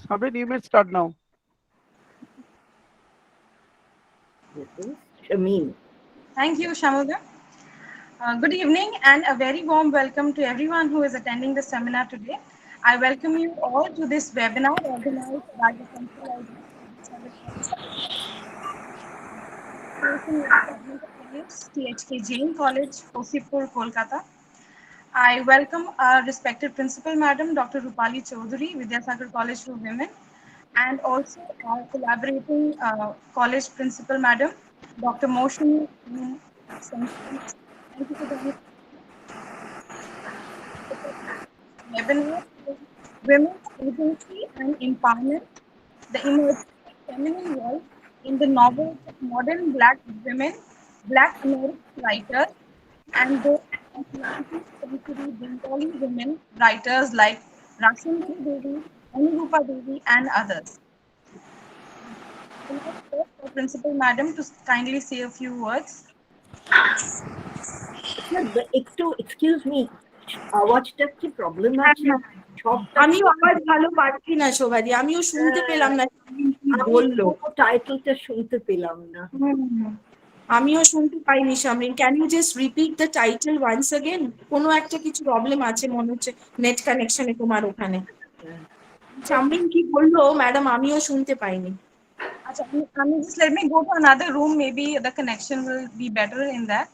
Abhin, you may start now. This is Shameen. Thank you, Shamudha. Good evening and a very warm welcome to everyone who is attending the seminar today. I welcome you all to this webinar organized by the Central Library Department of English, THK Jain College, Osipur, Kolkata. I welcome our respected Principal Madam, Dr. Rupali Chaudhary, Vidyasagar College for Women, and also our collaborating college Principal Madam, Dr. Motion. Thank you for joining webinar on women's agency and empowerment, the emergence of feminine voice in the novels of modern Black women, Black American writers, and those of 19th century Bengali women writers like Rashundari Devi, Anurupa Devi, and others. I would like first our Principal Madam to kindly say a few words. Sir, excuse me, আওয়াজটা কি problem হ্যাঁ, আছে? হ্যাঁ। সবটা আমিও আওয়াজ ভালো পাচ্ছি না শোভাদি, আমিও শুনতে পেলাম না কি আমি বললো। পুরো টাইটেলটা শুনতে পেলাম না। আমিও শুনতে পাইনি Shamin. Can you just repeat the title once again? কোনো একটা কিছু প্রবলেম আছে মনে হচ্ছে নেট কানেকশনে তোমার ওখানে। শামিন কি বললো ম্যাডাম আমিও শুনতে পাইনি। Acha, just let me go to another room. Maybe the connection will be better in that.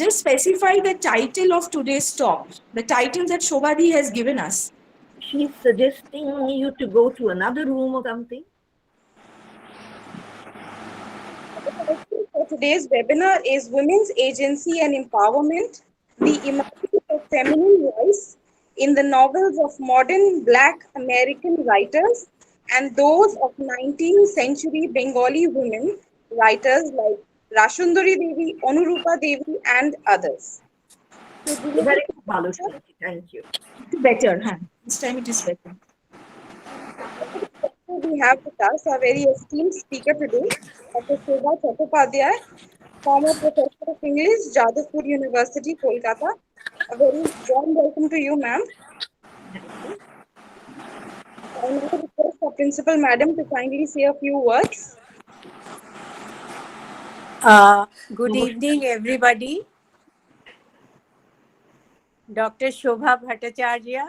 Just specify the title of today's talk, the title that Shobhadi has given us. She's suggesting you to go to another room or something. The title for today's webinar is Women's Agency and Empowerment, the Emergence of Feminine Voice in the Novels of Modern Black American Writers and those of 19th century Bengali women writers like Rashundari Devi, Anurupa Devi, and others. এবারে খুব ভালো শুনছি, thank you. Better, huh? This time it is better. We have with us a very esteemed speaker today, Dr. Sobha Chattopadhyay, former professor of English, Jadavpur University, Kolkata. A very warm welcome to you, ma'am. I now request our principal madam to kindly say a few words. Good evening, everybody. Dr. Sobha Bhattacharya.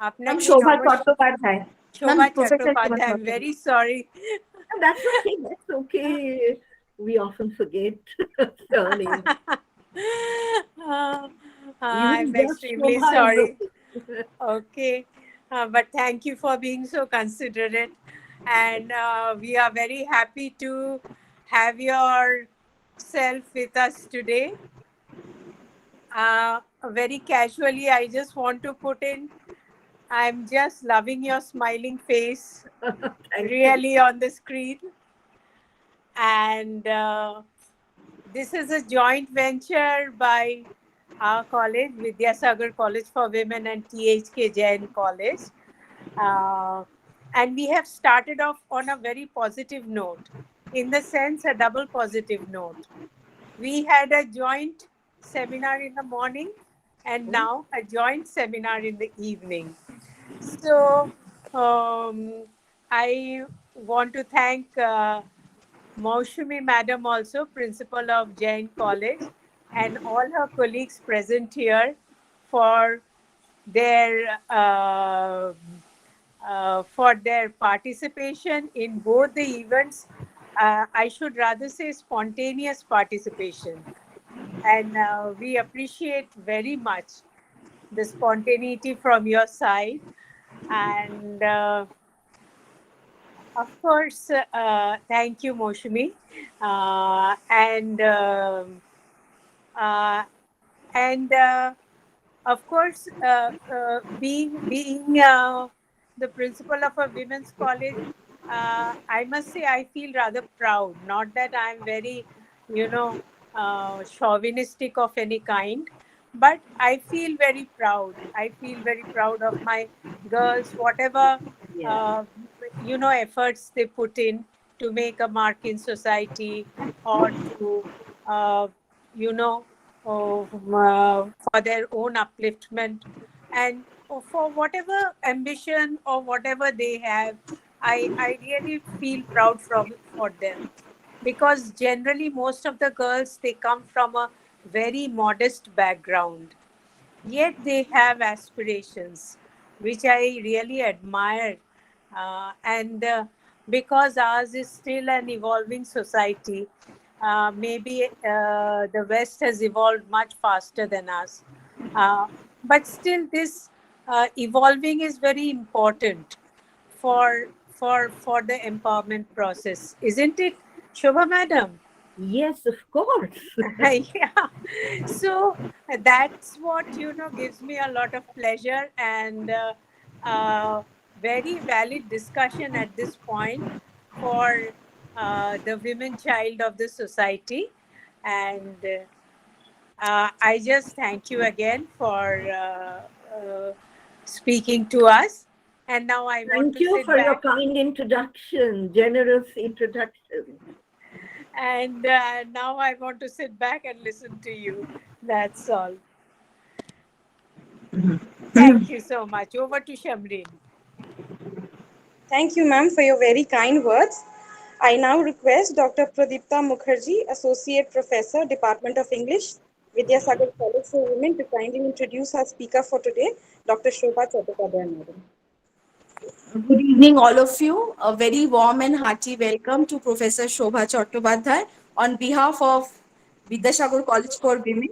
I'm Sobha Chattopadhyay. Sobha Professor Chattopadhyay. I'm very sorry. That's okay, that's okay. We often forget surname. I'm extremely sorry. Okay. But thank you for being so considerate. And we are very happy to have yourself with us today. Very casually, I just want to put in, I'm just loving your smiling face really on the screen. And this is a joint venture by our college, Vidyasagar College for Women and THK Jain College. And we have started off on a very positive note, in the sense a double positive note. We had a joint seminar in the morning and now a joint seminar in the evening. So I want to thank Maushumi Madam also, principal of Jain College, and all her colleagues present here for their participation in both the events. I should rather say spontaneous participation. And we appreciate very much the spontaneity from your side. And of course, thank you, Moshmi. And of course, being the principal of a women's college, I must say I feel rather proud. Not that I'm very, chauvinistic of any kind, but I feel very proud. I feel very proud of my girls, whatever efforts they put in to make a mark in society, or to for their own upliftment. And for whatever ambition or whatever they have, I really feel proud for them, because generally most of the girls, they come from a very modest background, yet they have aspirations, which I really admire. And because ours is still an evolving society, maybe the West has evolved much faster than us. Uh, but still, this evolving is very important for the empowerment process, isn't it, Shobha madam? Yes, of course. Yeah. So that's what gives me a lot of pleasure, and very valid discussion at this point for the women child of the society. And I just thank you again for speaking to us. And now I want Thank to you sit for your back, kind introduction, generous introduction. and now I want to sit back and listen to you. That's all. Thank you so much. Over to Shamreen. Thank you, ma'am, for your very kind words. I now request Dr. Pradipta Mukherjee, Associate Professor, Department of English, Vidyasagar College for Women, to kindly introduce our speaker for today, Dr. Sobha Chattopadhyay, madam. Good evening, all of you. A very warm and hearty welcome to Professor Sobha Chattopadhyay on behalf of Vidyasagar College for Women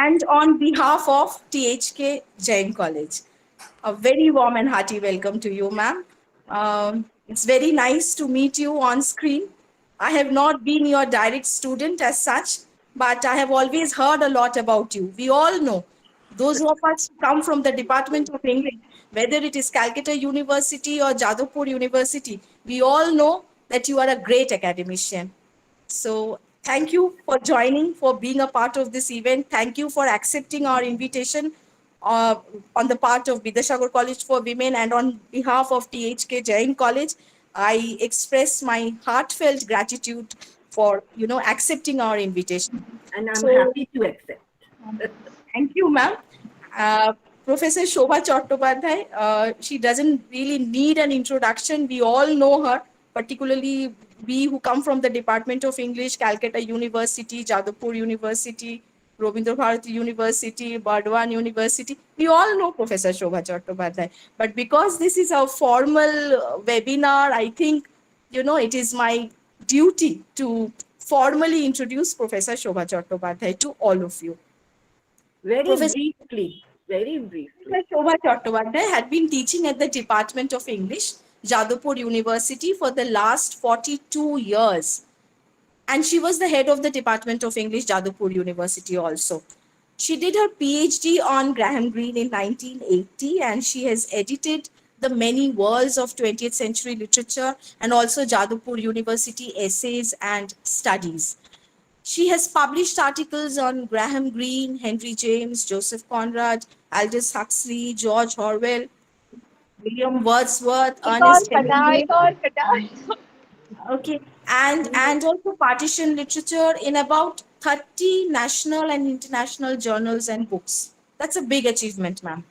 and on behalf of THK Jain College. A very warm and hearty welcome to you, ma'am. It's very nice to meet you on screen. I have not been your direct student as such, but I have always heard a lot about you. We all know, those of us who come from the Department of English, whether it is Calcutta University or Jadavpur University, we all know that you are a great academician. So thank you for joining, for being a part of this event. Thank you for accepting our invitation uh, on the part of Vidyasagar College for Women and on behalf of THK Jain College. I express my heartfelt gratitude for accepting our invitation. And I'm So happy to accept. thank you, ma'am. Uh, Professor Shobha Chattopadhyay, she doesn't really need an introduction. We all know her, particularly we who come from the Department of English, Calcutta University, Jadavpur University, Robindra Bharati University, Bardwan University. We all know Professor Shobha Chattopadhyay. But because this is a formal webinar, I think, it is my duty to formally introduce Professor Shobha Chattopadhyay to all of you. Very Professor briefly, very briefly. Sobha Chattopadhyay had been teaching at the Department of English, Jadavpur University, for the last 42 years. And she was the head of the Department of English, Jadavpur University also. She did her PhD on Graham Greene in 1980, and she has edited the many worlds of 20th century literature and also Jadavpur University essays and studies. She has published articles on Graham Greene, Henry James, Joseph Conrad, Aldous Huxley, George Orwell, William Wordsworth, एक और Ernest कटा Hemingway. एक और कटा Okay, and also partition literature in about 30 national and international journals and books. That's a big achievement, ma'am.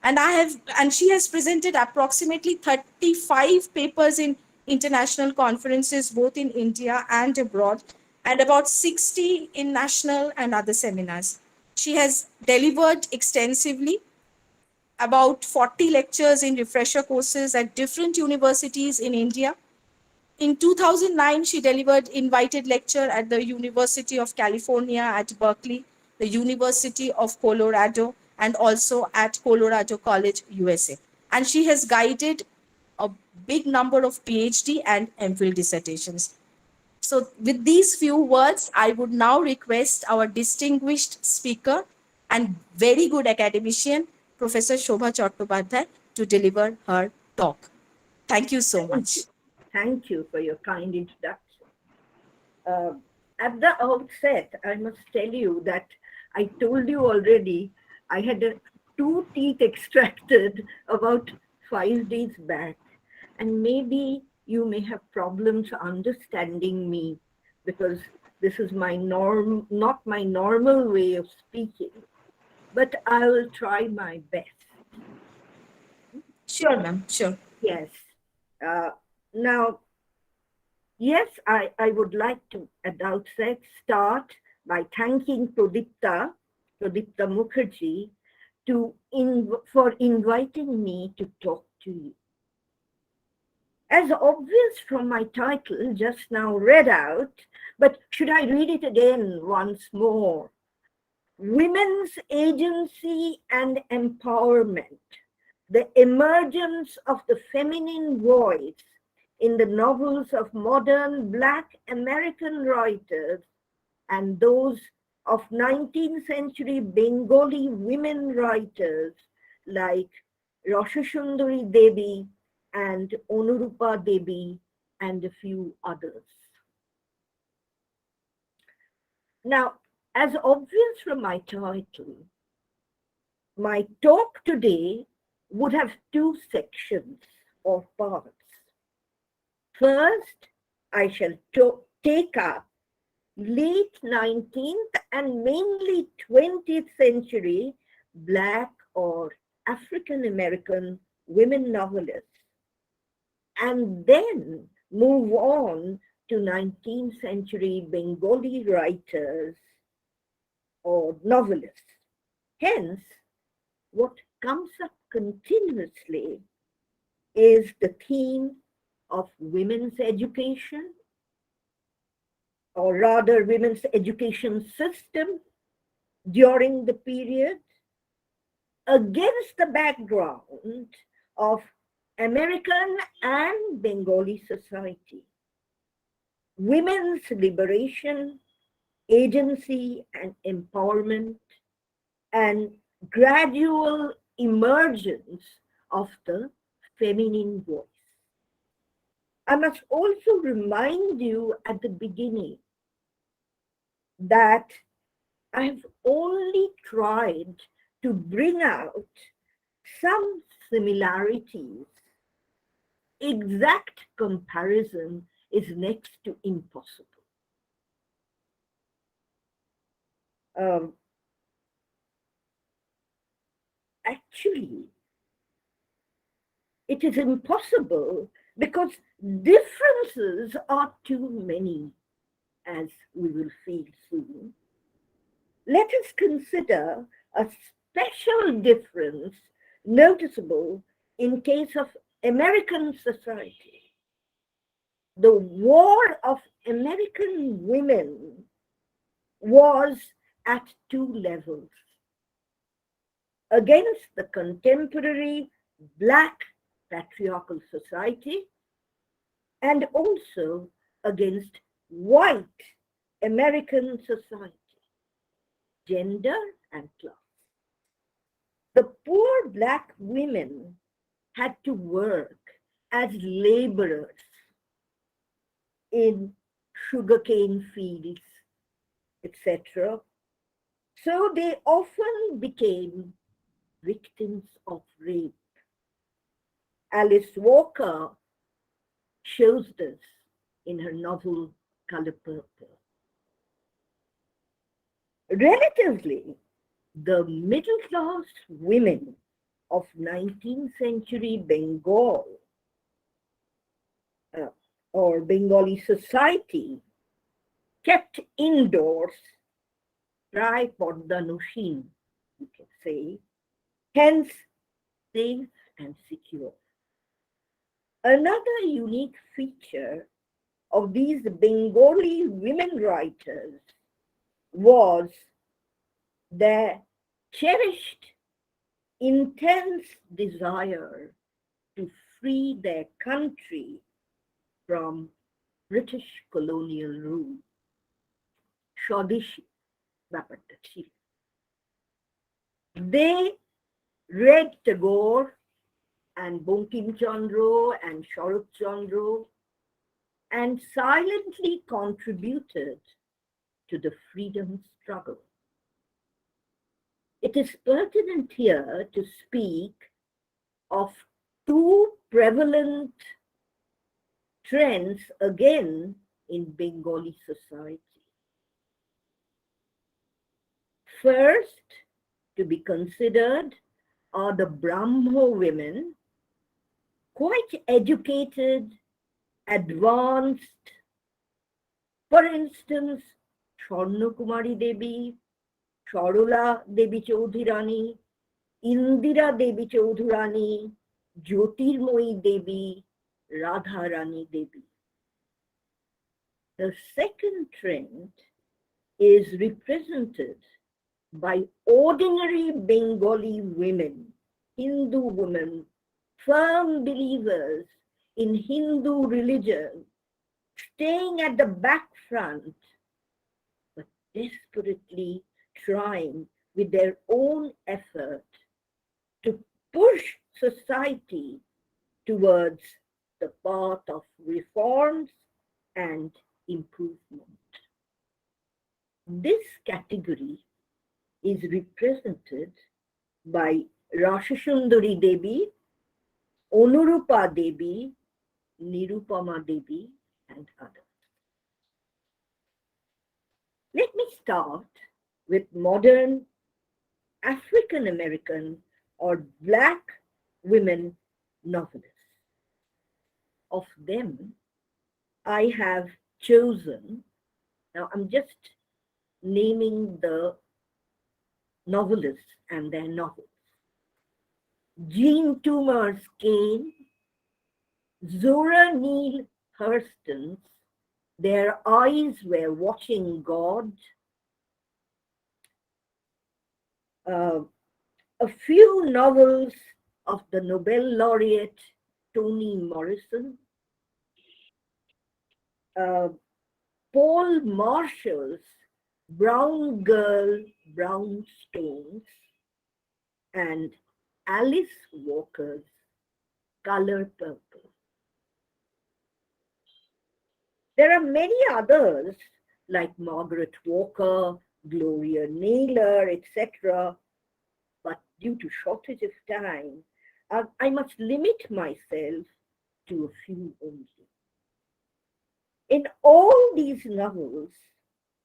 And she has presented approximately 35 papers in international conferences, both in India and abroad, and about 60 in national and other seminars. She has delivered extensively, about 40 lectures in refresher courses at different universities in India. In 2009, she delivered invited lecture at the University of California at Berkeley, the University of Colorado, and also at Colorado College, USA. And she has guided a big number of PhD and MPhil dissertations. So, with these few words, I would now request our distinguished speaker and very good academician, Professor Shobha Chattopadhyay, to deliver her talk. Thank you so Thank much. you. Thank you for your kind introduction. Uh, at the outset, I must tell you that I told you already I had two teeth extracted about 5 days back, and maybe you may have problems understanding me because this is not my normal way of speaking, but I will try my best. Sure, ma'am. Sure. Yes. Now, yes, I would like to, at the outset, start by thanking Pradipta Mukherjee, for inviting me to talk to you. As obvious from my title just now read out, but should I read it again once more? Women's agency and empowerment, the emergence of the feminine voice in the novels of modern Black American writers and those of 19th century Bengali women writers like Roshasundari Devi and Onurupa Devi and a few others. Now, as obvious from my title, my talk today would have two sections or parts. First, I shall take up late 19th and mainly 20th century Black or African American women novelists, and then move on to 19th century Bengali writers or novelists. Hence, what comes up continuously is the theme of women's education, or rather women's education system during the period, against the background of American and Bengali society. Women's liberation, agency and empowerment, and gradual emergence of the feminine voice. I must also remind you at the beginning that I've only tried to bring out some similarities. Exact comparison is next to impossible. Actually, it is impossible because differences are too many, as we will feel soon. Let us consider a special difference noticeable in case of American society. The war of American women was at two levels: against the contemporary Black patriarchal society, and also against white American society, gender and class. The poor Black women had to work as laborers in sugarcane fields, etc. So they often became victims of rape. Alice Walker shows this in her novel Color Purple. Relatively, the middle class women of 19th century Bengal or Bengali society kept indoors, pray porda noshin, you can say, hence safe and secure. Another unique feature of these Bengali women writers was their cherished, intense desire to free their country from British colonial rule. Swadeshi ব্যাপারটা ছিল। They read Tagore and Bankim Chandra and Sharat Chandra and silently contributed to the freedom struggle. It is pertinent here to speak of two prevalent trends again in Bengali society. First, to be considered are the Brahmo women quite educated, advanced. For instance, Swarnakumari Devi, Sarola Devi Chaudhurani, Indira Devi Chaudhurani, Jyotirmoyi Devi, Radharani Devi. The second trend is represented by ordinary Bengali women, Hindu women, firm believers in Hindu religion, staying at the back front, but desperately trying with their own effort to push society towards the path of reforms and improvement. This category is represented by Rashasundari Devi, Onurupa Devi, Nirupama Devi, and others. Let me start with modern African American or Black women novelists. Of them, I have chosen, now I'm just naming the novelists and their novels. Jean Toomer's Kane, Zora Neale Hurston's Their Eyes Were Watching God, a few novels of the Nobel laureate Toni Morrison, Paul Marshall's Brown Girl, Brown Stones, and Alice Walker's Color Purple. There are many others like Margaret Walker, Gloria Naylor, etc. But due to shortage of time, I must limit myself to a few only. In all these novels,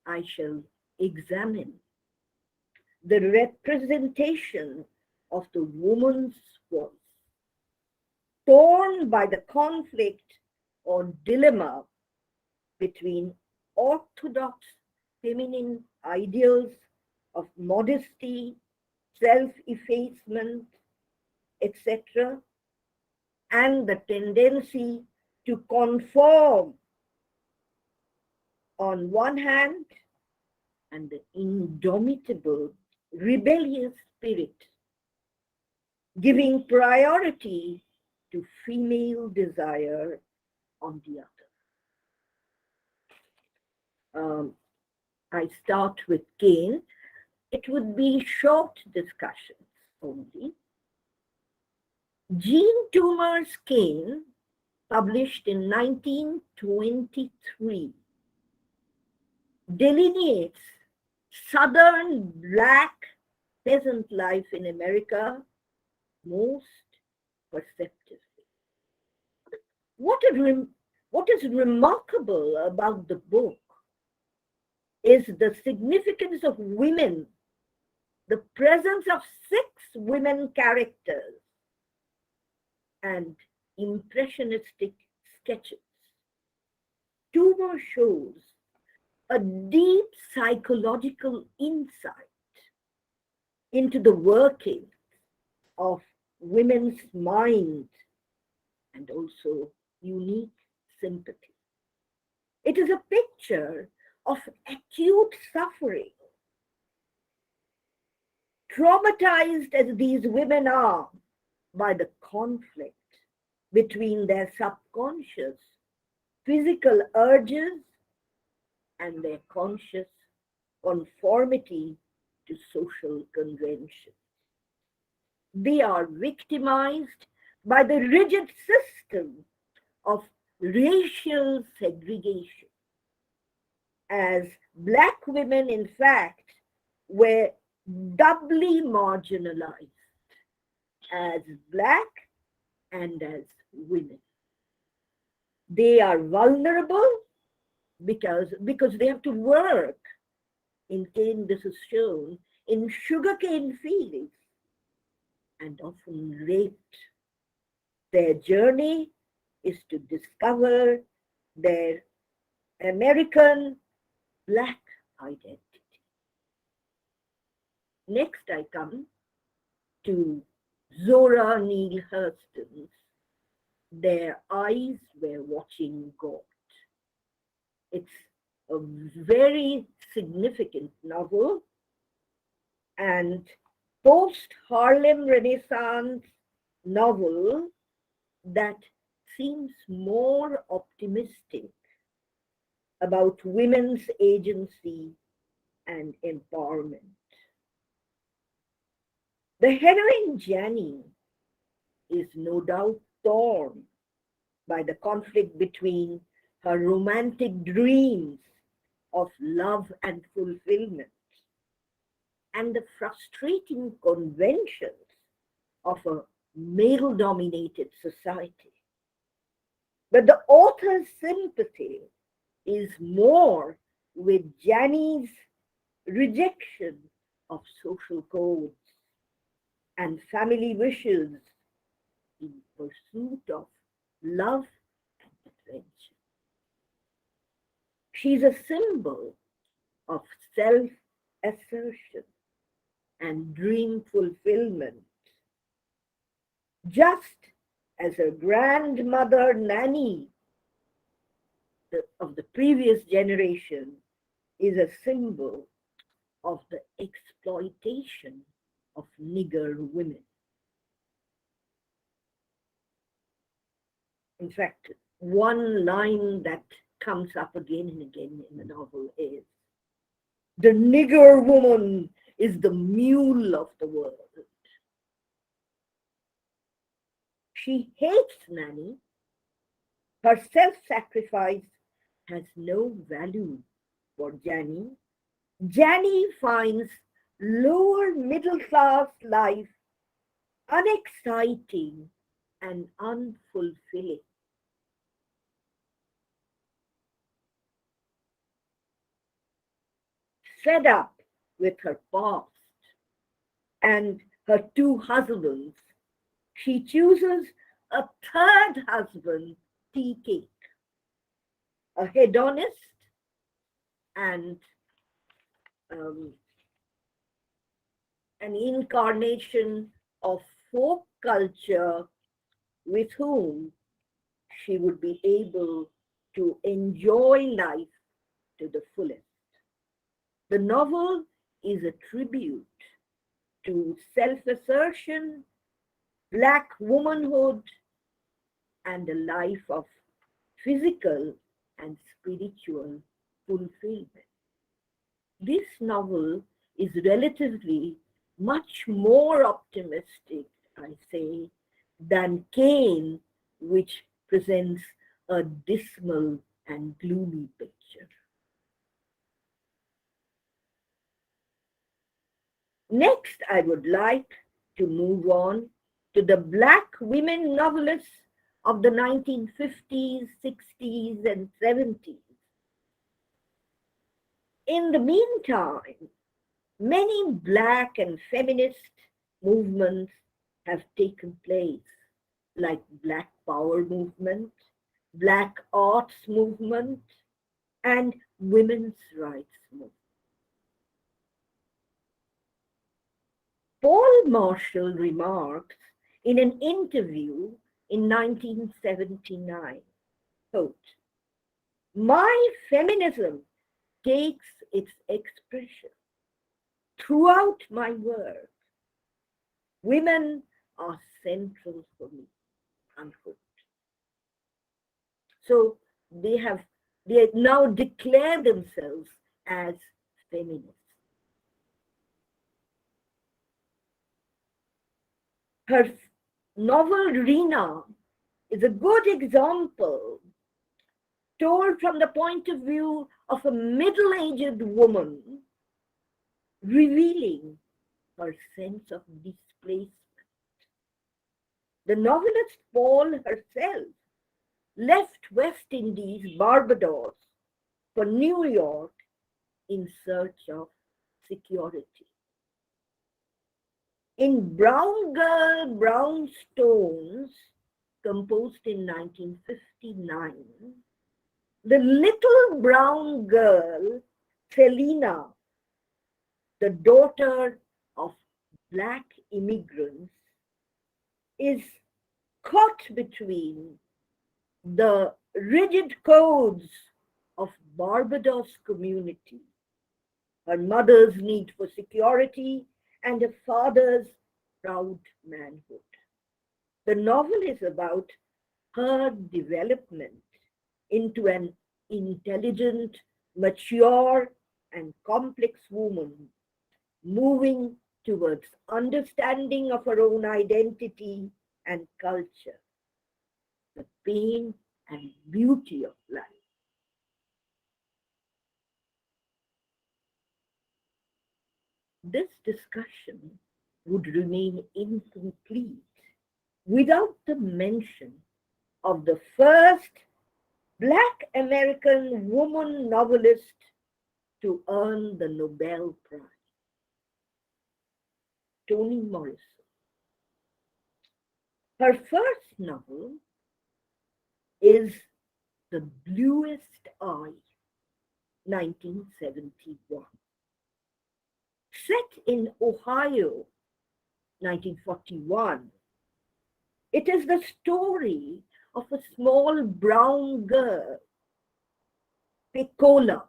I shall examine the representation of the woman's voice, torn by the conflict or dilemma between orthodox feminine ideals of modesty, self-effacement, etc., and the tendency to conform on one hand, and the indomitable rebellious spirit giving priority to female desire on the other. I start with Kane. It would be short discussions only. Jean Toomer's Kane, published in 1923, delineates Southern Black peasant life in America most perceptively. What is remarkable about the book is the significance of women, the presence of 6 women characters, and impressionistic sketches. Toomer shows a deep psychological insight into the workings of women's mind and also unique sympathy. It is a picture of acute suffering. Traumatized as these women are by the conflict between their subconscious physical urges and their conscious conformity to social conventions. They are victimized by the rigid system of racial segregation, as Black women, in fact, were doubly marginalized as Black and as women. They are vulnerable because they have to work, in Kane this is shown, in sugarcane fields, and often raped Their journey is to discover their American Black identity. Next, I come to Zora Neale Hurston's Their Eyes Were Watching God. It's a very significant novel and post Harlem Renaissance novel that seems more optimistic about women's agency and empowerment. The heroine Janny is no doubt torn by the conflict between her romantic dreams of love and fulfillment and the frustrating conventions of a male dominated society. But the author's sympathy is more with Janny's rejection of social codes and family wishes in pursuit of love and adventure. She's a symbol of self assertion and dream fulfillment, just as her grandmother Nanny of the previous generation is a symbol of the exploitation of nigger women. In fact, one line that comes up again and again in the novel is, "The nigger woman is the mule of the world." She hates Nanny. Her self-sacrifice has no value for Janny. Janny finds lower middle class life unexciting and unfulfilling. Fed up with her past and her two husbands, she chooses a third husband, Tea Cake, a hedonist and um, an incarnation of folk culture with whom she would be able to enjoy life to the fullest. The novel is a tribute to self assertion, Black womanhood, and a life of physical and spiritual fulfillment. This novel is relatively much more optimistic, I say, than Cain, which presents a dismal and gloomy picture. Next, I would like to move on to the Black women novelists of the 1950s, 60s, and 70s. In the meantime, many Black and feminist movements have taken place, like Black Power movement, Black Arts movement, and women's rights movement. Paul Marshall remarks in an interview in 1979, quote, "My feminism takes its expression throughout my work. Women are central for me," unquote. So they now declare themselves as feminists. Her novel Rena is a good example, told from the point of view of a middle-aged woman, revealing her sense of displacement. The novelist Paul herself left West Indies, Barbados, for New York in search of security. In Brown Girl, Brown Stones, composed in 1959, the little brown girl, Selina, the daughter of black immigrants, is caught between the rigid codes of Barbados community, her mother's need for security, and her father's proud manhood. The novel is about her development into an intelligent, mature, and complex woman, moving towards understanding of her own identity and culture, the pain and beauty of life. This discussion would remain incomplete without the mention of the first Black American woman novelist to earn the Nobel Prize, Toni Morrison. Her first novel is The Bluest Eye, 1971. Set in Ohio, 1941, it is the story of a small brown girl, Pecola.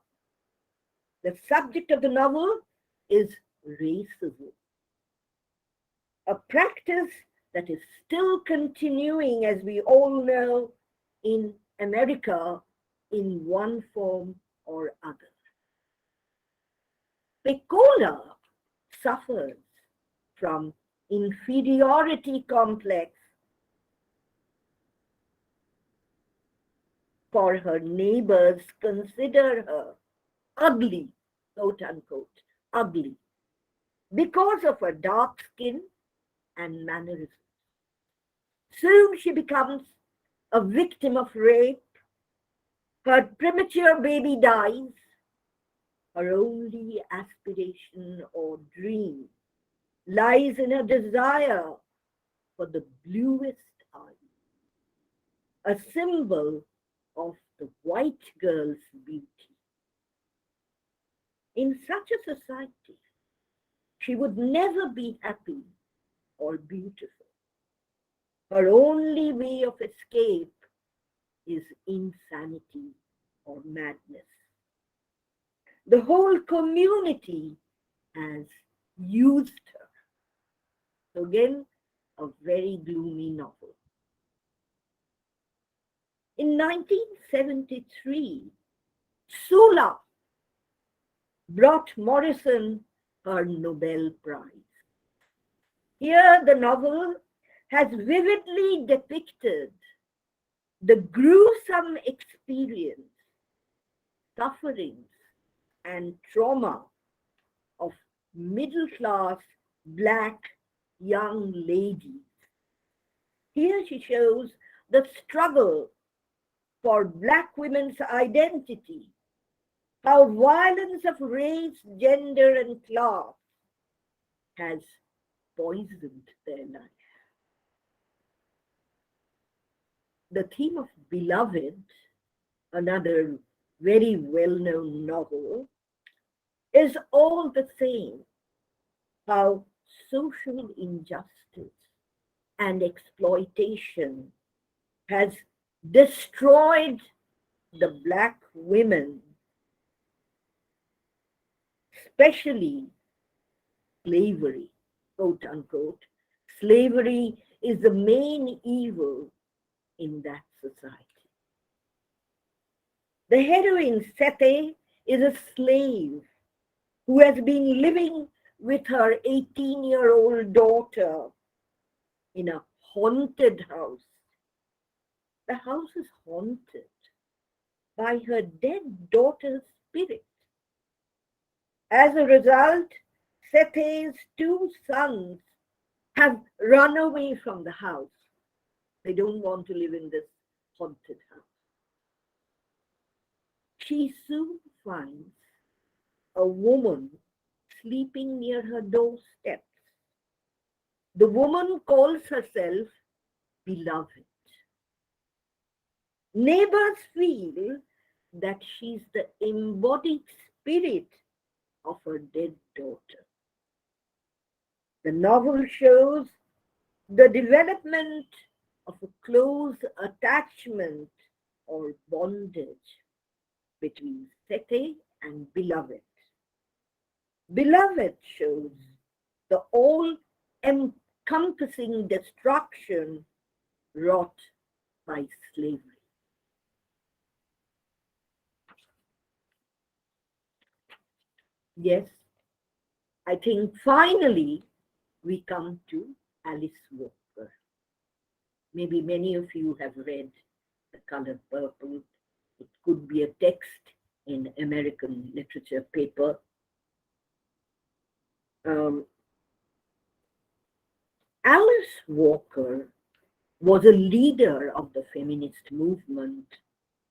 The subject of the novel is racism, a practice that is still continuing, as we all know, in America in one form or other. Pecola suffers from inferiority complex for her neighbors consider her ugly, quote unquote, ugly, because of her dark skin and mannerisms. Soon she becomes a victim of rape. Her premature baby dies. Her only aspiration or dream lies in her desire for the bluest eye, a symbol of the white girl's beauty. In such a society, she would never be happy or beautiful. Her only way of escape is insanity or madness. The whole community has used her. So again, a very gloomy novel. In 1973, Sula brought Morrison her Nobel Prize. Here, the novel has vividly depicted the gruesome experience, sufferings, and trauma of middle class Black young ladies. Here she shows the struggle for Black women's identity, how violence of race, gender, and class has poisoned their life. The theme of Beloved, another very well-known novel, is all the same, how social injustice and exploitation has destroyed the Black women, especially slavery, quote unquote. Slavery is the main evil in that society. The heroine, Sete, is a slave who has been living with her 18-year-old daughter in a haunted house. The house is haunted by her dead daughter's spirit. As a result, Sete's two sons have run away from the house. They don't want to live in this haunted house. She soon finds a woman sleeping near her doorsteps. The woman calls herself Beloved. Neighbors feel that she's the embodied spirit of her dead daughter. The novel shows the development of a close attachment or bondage between Sete and Beloved. Beloved shows the all encompassing destruction wrought by slavery. Yes, I think finally we come to Alice Walker. Maybe many of you have read The Color Purple. It could be a text in American literature paper. Um, Alice Walker was a leader of the feminist movement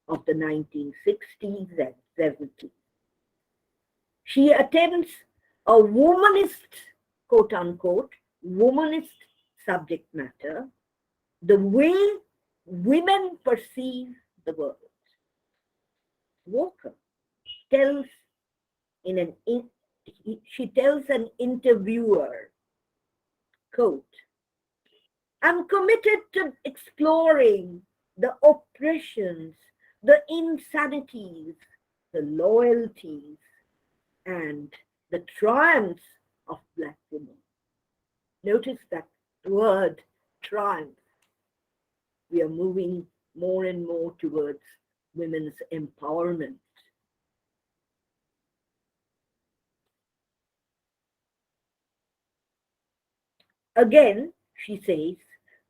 of the 1960s and 70s. She attends a womanist, quote unquote, womanist subject matter, the way women perceive the world. Walker tells she tells an interviewer, quote, I'm committed to exploring the oppressions, the insanities, the loyalties, and the triumphs of Black women. Notice that word, triumph. We are moving more and more towards women's empowerment. Again, she says,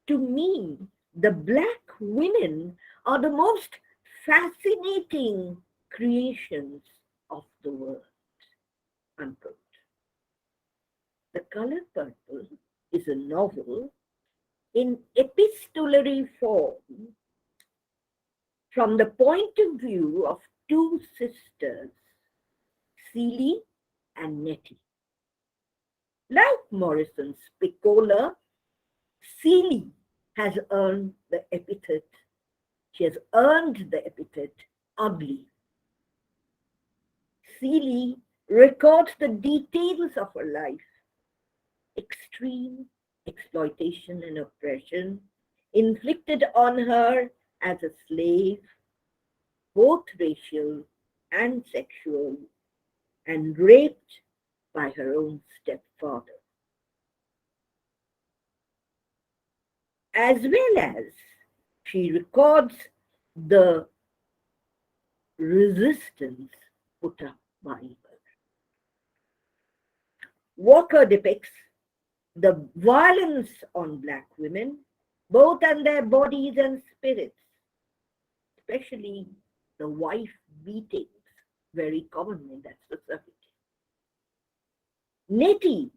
to me, the Black women are the most fascinating creations of the world. Unquote. The Color Purple is a novel in epistolary form from the point of view of two sisters, Celie and Nettie. Like Morrison's Piccola, Celie has earned the epithet. She has earned the epithet ugly. Celie records the details of her life, extreme exploitation and oppression inflicted on her as a slave, both racial and sexual, and raped by her own stepfather. As well as she records the resistance put up by her. Walker depicts the violence on Black women, both on their bodies and spirits, especially the wife beatings, very common in that society. Nettie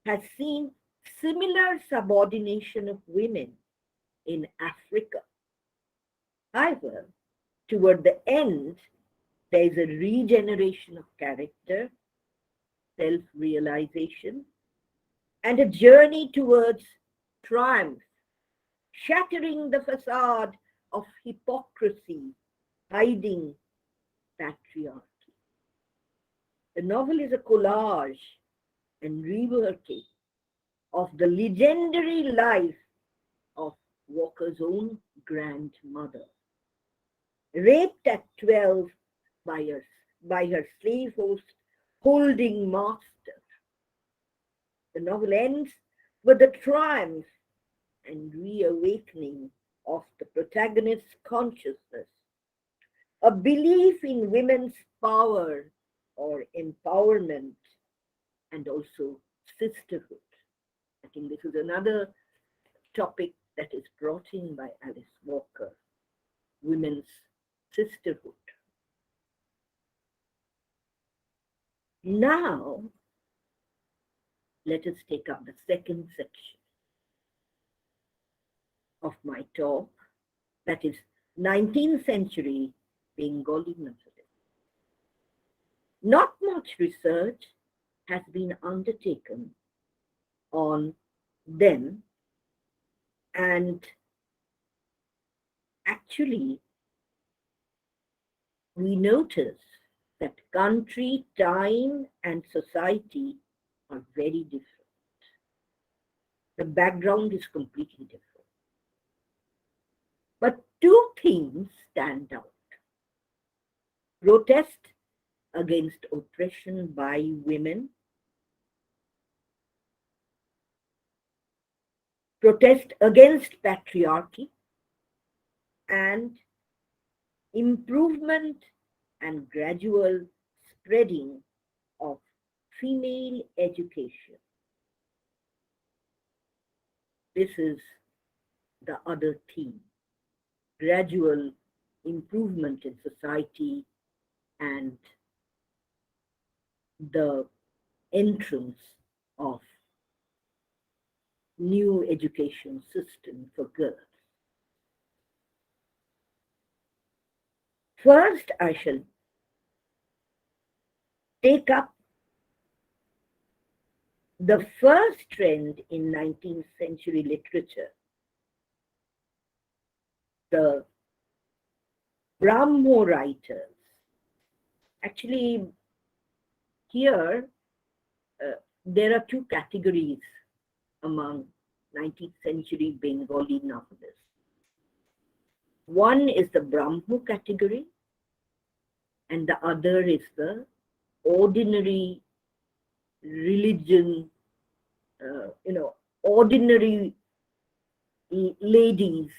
has seen similar subordination of women in Africa. However, toward the end, there is a regeneration of character, self-realization, and a journey towards triumph, shattering the facade of hypocrisy, hiding patriarchy. The novel is a collage and reworking of the legendary life of Walker's own grandmother, raped at 12 by her slave holding master. The novel ends with the triumph and reawakening of the protagonist's consciousness, a belief in women's power or empowerment, and also sisterhood. I think this is another topic that is brought in by Alice Walker, women's sisterhood. Now, let us take up the second section of my talk, that is 19th century Bengali novelist. Not much research has been undertaken on them, and actually we notice that country, time, and society are very different. The background is completely different. But two things stand out: protest against oppression by women, protest against patriarchy, and improvement and gradual spreading of female education. This is the other theme: gradual improvement in society and the entrance of new education system for girls. First, I shall take up the first trend in 19th century literature, the Brahmo writers. Actually, here there are two categories among 19th century Bengali novelists. One is the Brahmo category, and the other is the ordinary religion, ordinary ladies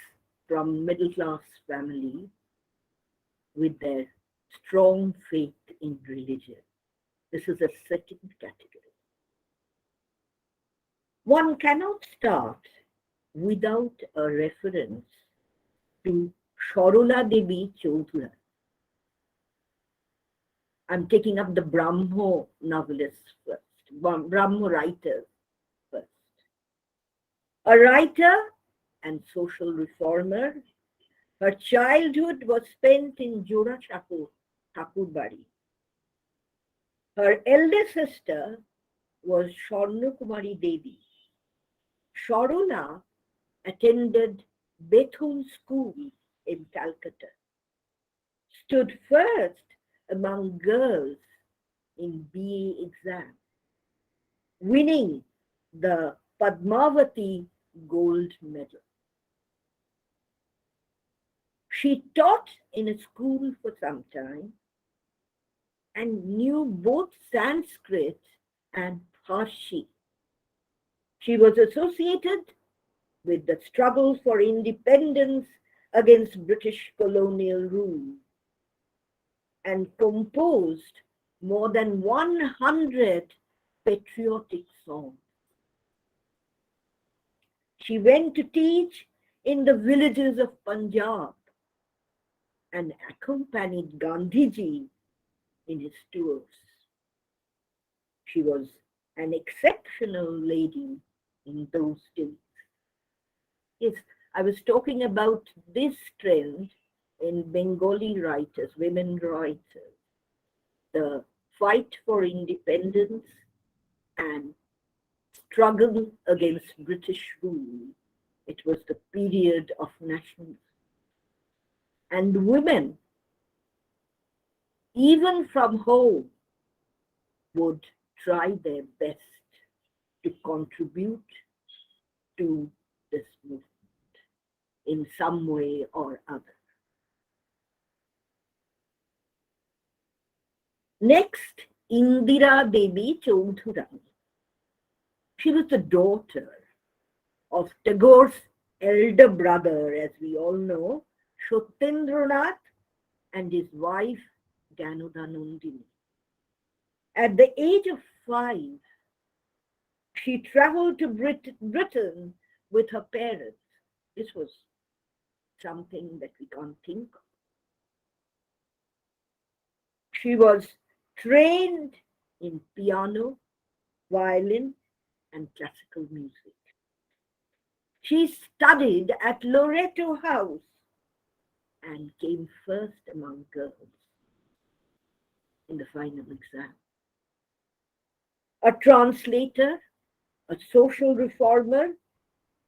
from middle class families with their strong faith in religion. This is a second category. One cannot start without a reference to Sharola Devi Chaudhary. I'm taking up the Brahmo novelists first, Brahmo writers first. A writer and social reformer, her childhood was spent in Jora Thakurbari. Her elder sister was Swarna Kumari Devi. Sharola attended Bethune School in Calcutta, stood first among girls in BA exam, winning the Padmavati gold medal. She taught in a school for some time and knew both Sanskrit and Parsi. She was associated with the struggle for independence against British colonial rule and composed more than 100 patriotic songs. She went to teach in the villages of Punjab and accompanied Gandhiji in his tours. She was an exceptional lady in those days. Yes, I was talking about this trend in Bengali writers, women writers, the fight for independence and struggle against British rule. It was the period of nationalism. And women, even from home, would try their best to contribute to this movement in some way or other. Next, Indira Devi Chaudhurani. She was the daughter of Tagore's elder brother, as we all know, Satyendranath, and his wife, Ganodanandini. At the age of 5, she traveled to Britain with her parents. This was something that we can't think of. She was trained in piano, violin, and classical music. She studied at Loreto House and came first among girls in the final exam. A translator, a social reformer,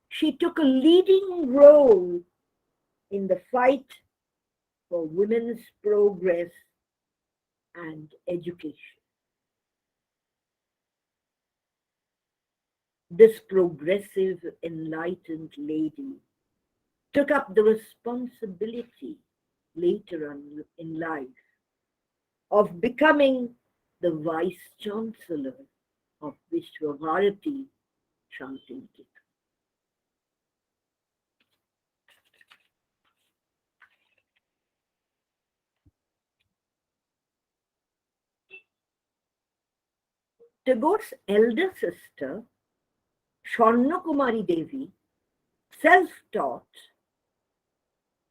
she took a leading role in the fight for women's progress and education. This progressive, enlightened lady took up the responsibility later on in life of becoming the Vice Chancellor of Vishwabharati Shantiniketan. Tagore's elder sister, Swarnakumari Devi, self-taught,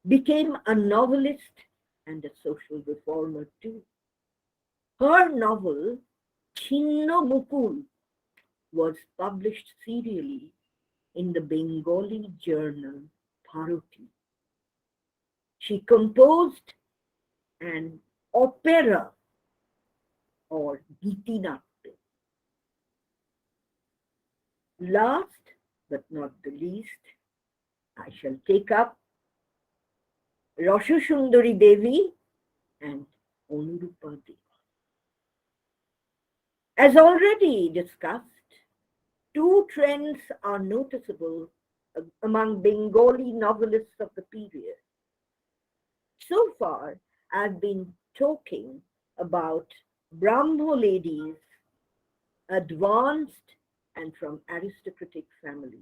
became a novelist and a social reformer too. Her novel, Chinno Mukul, was published serially in the Bengali journal Bharati. She composed an opera or Gitinatya. Last but not the least, I shall take up Rasha Sundari Devi and Anurupa Devi. As already discussed, two trends are noticeable among Bengali novelists of the period. So far, I've been talking about Brahmo ladies, advanced and from aristocratic families.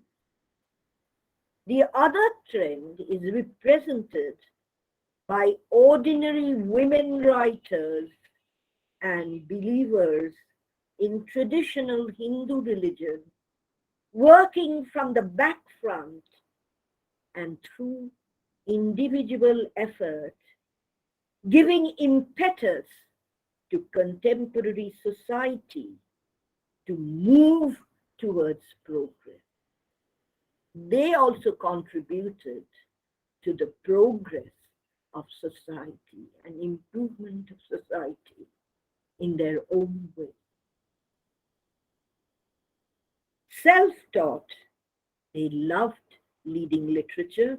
The other trend is represented by ordinary women writers and believers in traditional Hindu religion, working from the back front and through individual effort, giving impetus to contemporary society to move towards progress. They also contributed to the progress of society and improvement of society in their own way. Self-taught, they loved leading literature,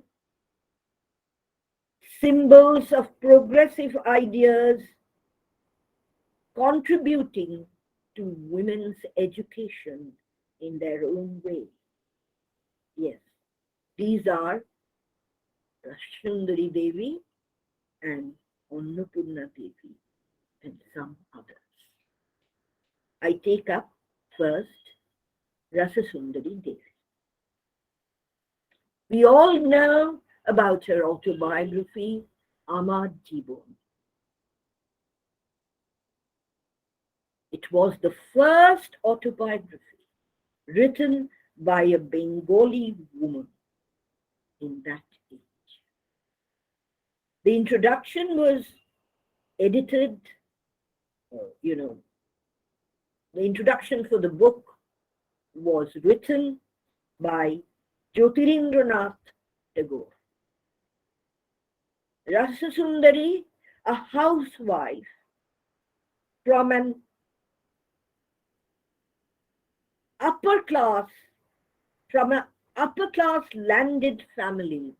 symbols of progressive ideas, contributing to women's education in their own way. Yes, these are Sundari Devi and Annapurna Devi and some others. I take up first Rasasundari Devi. We all know about her autobiography, Amar Jibon. It was the first autobiography written by a Bengali woman in that age. The introduction was edited, the introduction for the book was written by Jyotirindranath Tagore. Rasasundari, a housewife from an upper class, landed family,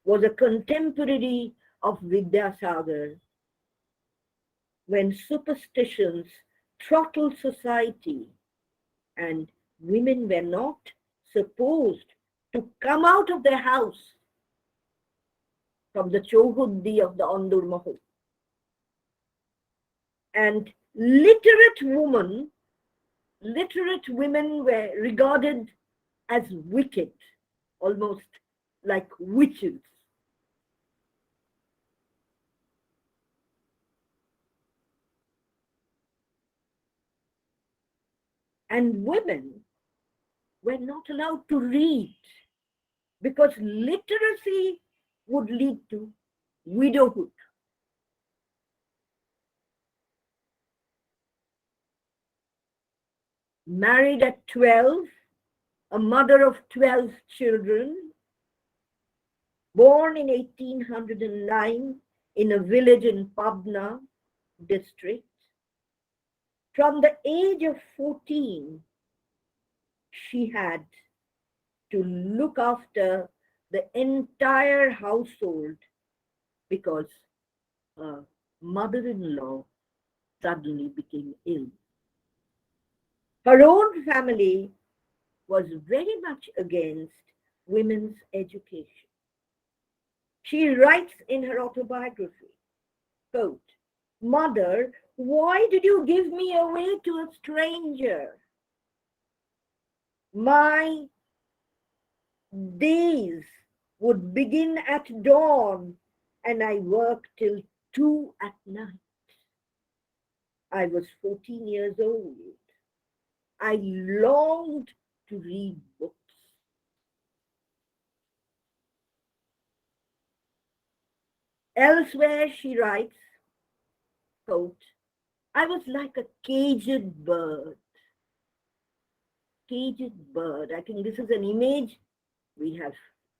was a contemporary of Vidyasagar when superstitions throttled society and women were not supposed to come out of their house from the Chauhuddi of the Andur Mahal. And literate women were regarded as wicked, almost like witches. And women were not allowed to read because literacy would lead to widowhood. Married at 12, a mother of 12 children, born in 1809 in a village in Pabna district. From the age of 14, she had to look after the entire household because her mother-in-law suddenly became ill. Her own family was very much against women's education. She writes in her autobiography, quote, "Mother, why did you give me away to a stranger? My days would begin at dawn and I worked till 2 at night. I was 14 years old. I longed to read books." Elsewhere she writes, quote, "I was like a caged bird." Caged bird. I think this is an image we have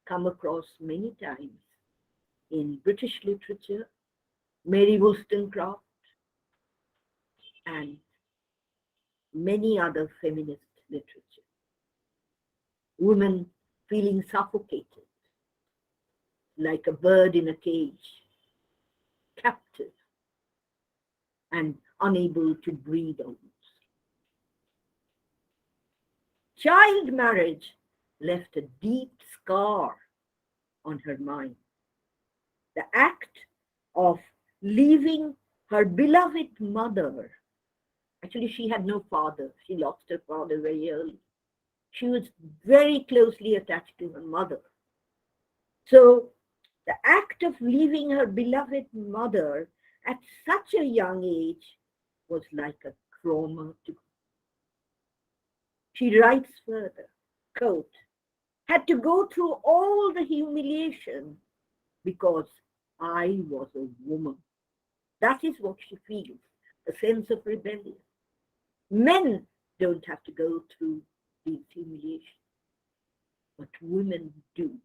come across many times in British literature, Mary Wollstonecraft, and many other feminist literature. Women feeling suffocated, like a bird in a cage, captive and unable to breathe almost. Child marriage left a deep scar on her mind. The act of leaving her beloved mother. Actually, she had no father. She lost her father very early. She was very closely attached to her mother. So the act of leaving her beloved mother at such a young age was like a trauma to her. She writes further, quote, "Had to go through all the humiliation because I was a woman." That is what she feels, a sense of rebellion. Men don't have to go through these humiliations, but women do.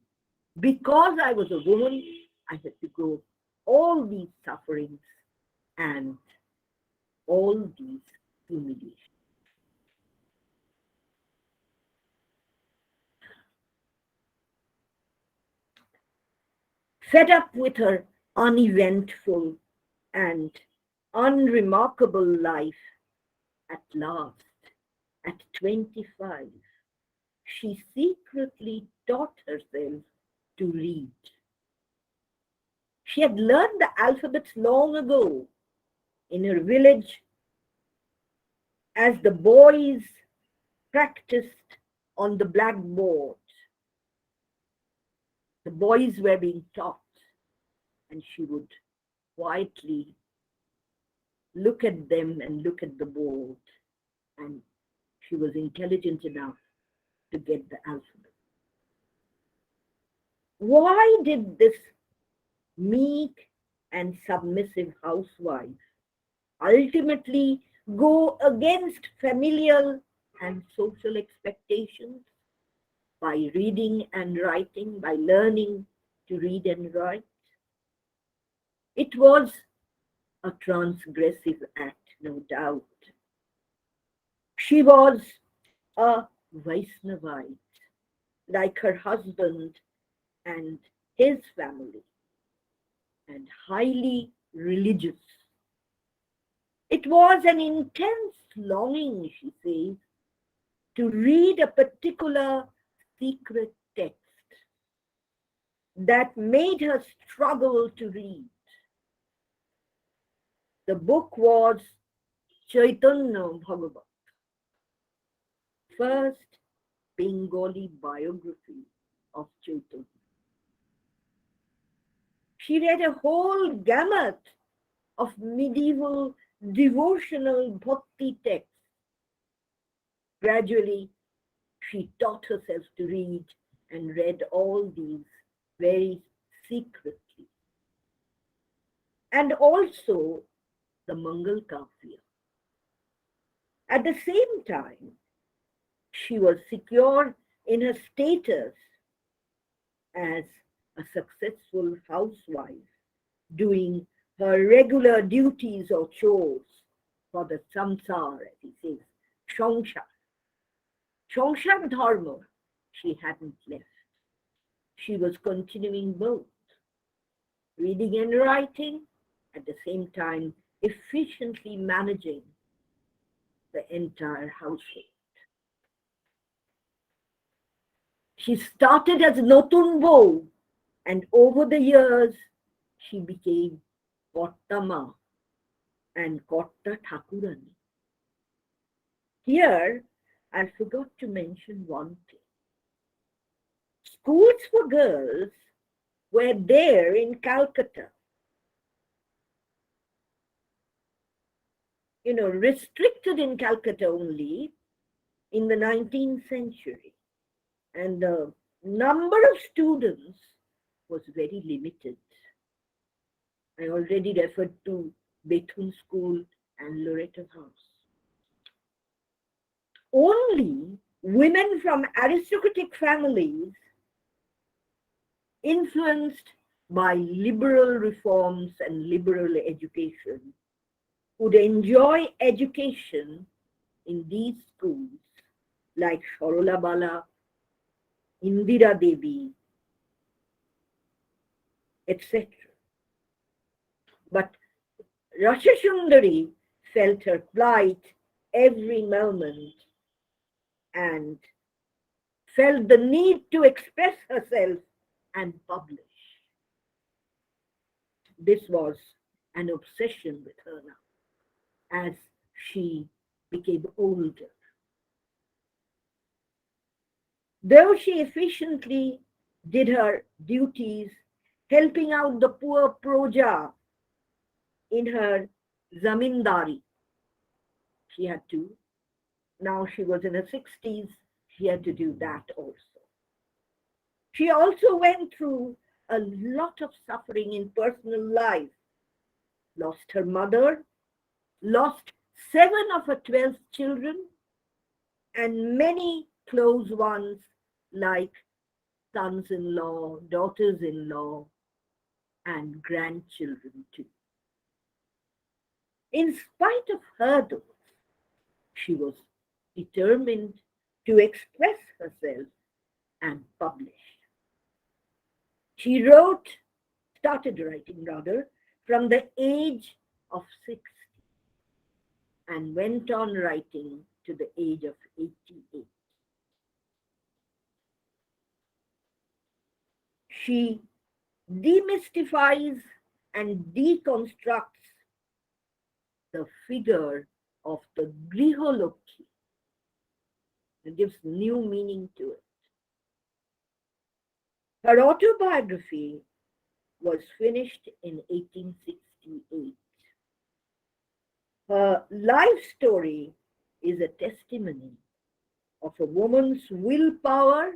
Because I was a woman, I had to go all these sufferings and all these humiliations. Fed up with her uneventful and unremarkable life, at last, at 25, she secretly taught herself to read. She had learned the alphabet long ago in her village as the boys practiced on the blackboard. The boys were being taught, and she would quietly look at them and look at the board, and she was intelligent enough to get the alphabet. Why did this meek and submissive housewife ultimately go against familial and social expectations by reading and writing, by learning to read and write? It was a transgressive act, no doubt. She was a Vaisnavite, like her husband and his family, and highly religious. It was an intense longing, she says, to read a particular secret text that made her struggle to read. The book was Chaitanya Bhagavat, first Bengali biography of Chaitanya. She read a whole gamut of medieval devotional bhakti texts. Gradually, she taught herself to read and read all these very secretly. And also the Mangal Kafya. At the same time, she was secure in her status as a successful housewife, doing her regular duties or chores for the samsar, as he says, Shongshar. Shongshar Dharma she hadn't left. She was continuing both. reading and writing, at the same time efficiently managing the entire household. She started as Notun Bou, and over the years she became Kottama and Kotta Thakurani. Here, I forgot to mention one thing. Schools for girls were there in Calcutta. Restricted in Calcutta only in the 19th century. And the number of students was very limited. I already referred to Bethune School and Loreto House. Only women from aristocratic families, influenced by liberal reforms and liberal education, would enjoy education in these schools like Sharola Bala, Indira Devi, etc. But Rashasundari felt her plight every moment and felt the need to express herself and publish. This was an obsession with her now as she became older. Though she efficiently did her duties, helping out the poor proja in her zamindari, she had to. Now she was in her 60s, she had to do that also. She also went through a lot of suffering in personal life. Lost her mother, lost 7 of her 12 children, and many close ones like sons-in-law, daughters-in-law, and grandchildren too. In spite of hurdles, she was determined to express herself and publish. She started writing rather, from the age of 60 and went on writing to the age of 88. She demystifies and deconstructs the figure of the Griholokhi. It gives new meaning to it. Her autobiography was finished in 1868. Her life story is a testimony of a woman's willpower,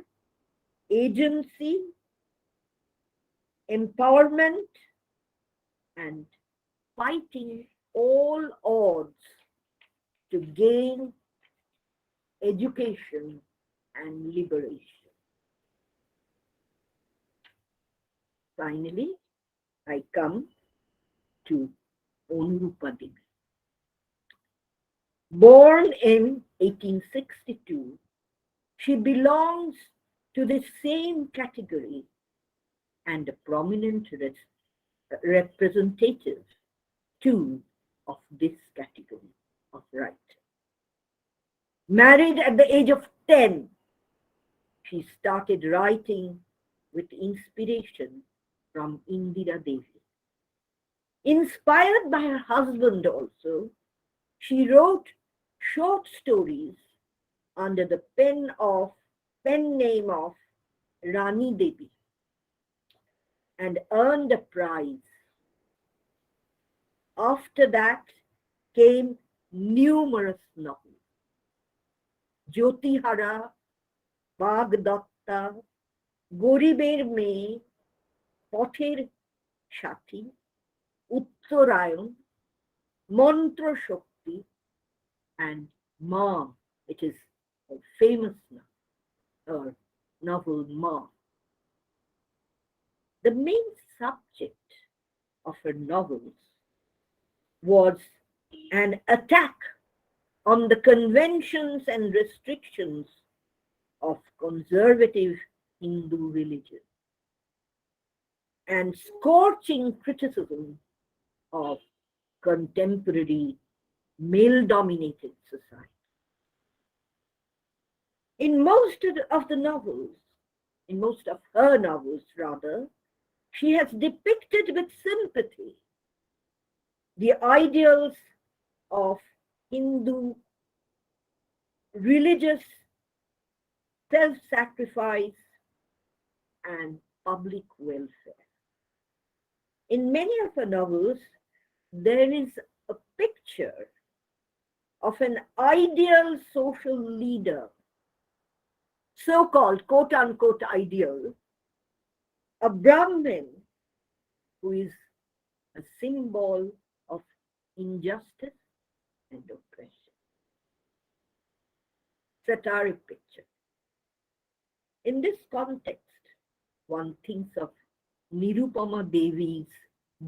agency, empowerment, and fighting all odds to gain education and liberation. Finally, I come to Onurupa Devi. Born in 1862, she belongs to the same category and a prominent representative too of this category of writer. Married at the age of 10, she started writing with inspiration from Indira Devi. Inspired by her husband also, she wrote short stories under the pen name of Rani Devi and earned a prize. After that came numerous novels. Jyotihara, Bagdatta, Goriber Meye, Pother Sathi, Uttorayan, Mantra Shakti, and Ma, which is a famous novel Ma. The main subject of her novels was an attack on the conventions and restrictions of conservative Hindu religion and scorching criticism of contemporary male dominated society. In most of the novels, in most of her novels rather, she has depicted with sympathy the ideals of Hindu religious self sacrifice and public welfare. In many of her novels, there is a picture of an ideal social leader, so called quote unquote ideal, a Brahmin who is a symbol of injustice and oppression. Satiric picture. In this context, one thinks of Nirupama Devi's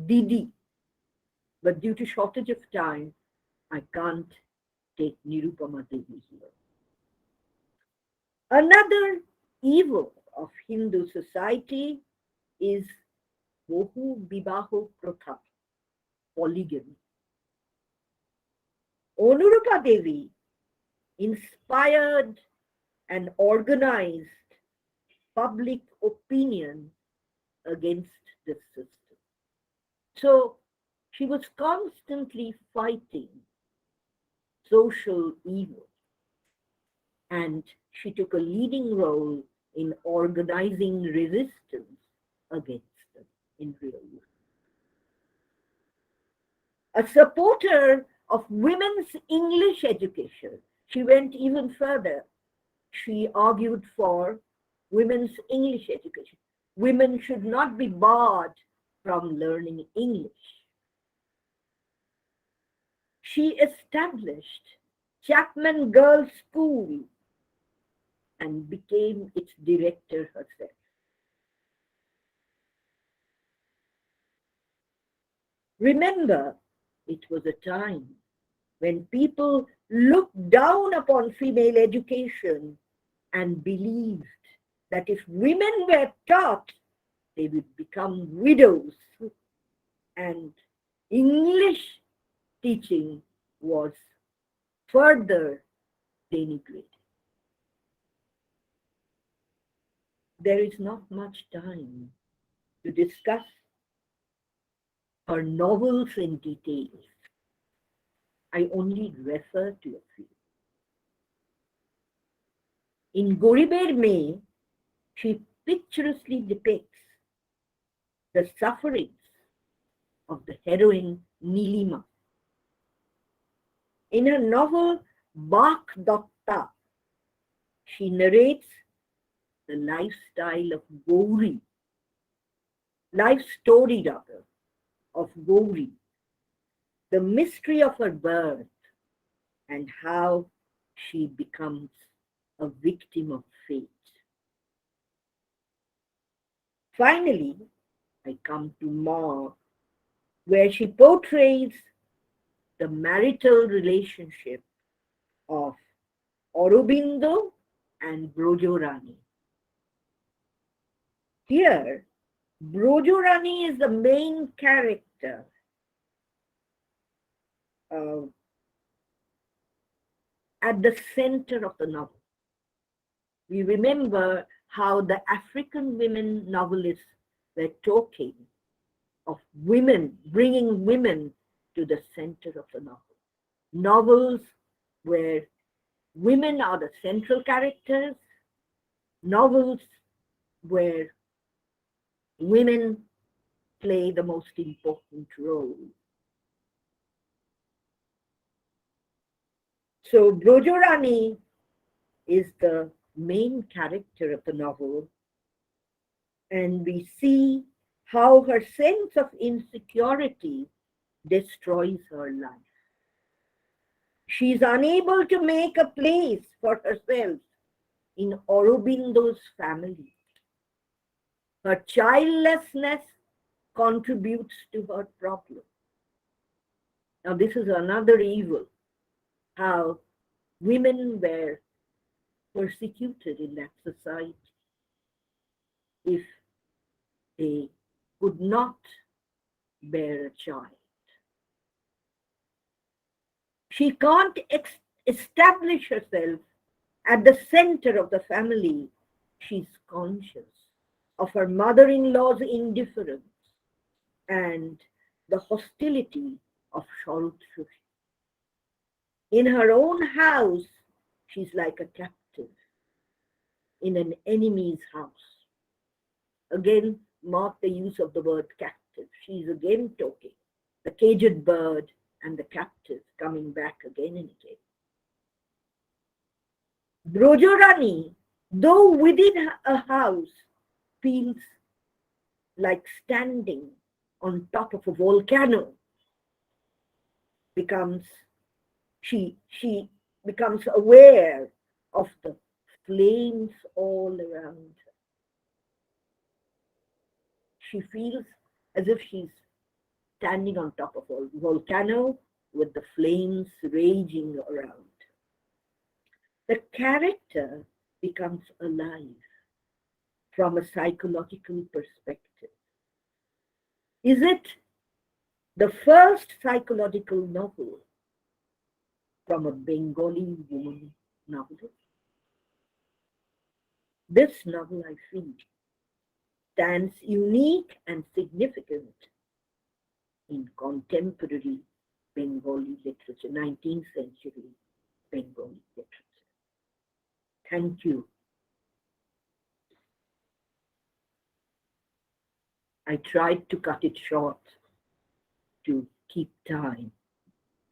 Didi, but due to shortage of time, I can't take Nirupama Devi here. Another evil of Hindu society is Bohu Bibaho Protha, polygamy. Onurupa Devi inspired and organized public opinion against this system. So she was constantly fighting social evil, and she took a leading role in organizing resistance against them in real life. A supporter of women's English education, she went even further. She argued for women's English education. Women should not be barred from learning English. She established Chapman Girls' School and became its director herself. Remember, it was a time when people looked down upon female education and believed that if women were taught, they would become widows, and English teaching was further denigrated. There is not much time to discuss her novels in detail. I only refer to a few. In Goriber May, she picturesquely depicts the sufferings of the heroine Nilima. In her novel Bak Datta, she narrates the lifestyle of Gauri, life story rather, of Gauri, the mystery of her birth, and how she becomes a victim of fate. Finally, I come to Ma, where she portrays the marital relationship of Aurobindo and Brojorani. Here, Brojorani is the main character. Uh, at the center of the novel. We remember how the African women novelists were talking of women, bringing women to the center of the novel. Novels where women are the central characters, novels where women play the most important role. So Brojorani is the main character of the novel, and we see how her sense of insecurity destroys her life. She is unable to make a place for herself in Aurobindo's family. Her childlessness contributes to her problem. Now, this is another evil, how women were persecuted in that society if they could not bear a child. She can't establish herself at the center of the family. She's conscious of her mother in law's indifference and the hostility of Sharudshri. In her own house, she's like a captive in an enemy's house. Again, mark the use of the word captive. She's again talking. The caged bird and the captive coming back again and again. Brojorani, though within a house, feels like standing on top of a volcano. Becomes she becomes aware of the flames all around her. She feels as if she's standing on top of a volcano with the flames raging around. The character becomes alive from a psychological perspective. Is it the first psychological novel from a Bengali woman novelist? This novel, I feel, stands unique and significant in contemporary Bengali literature, 19th century Bengali literature. Thank you. I tried to cut it short to keep time.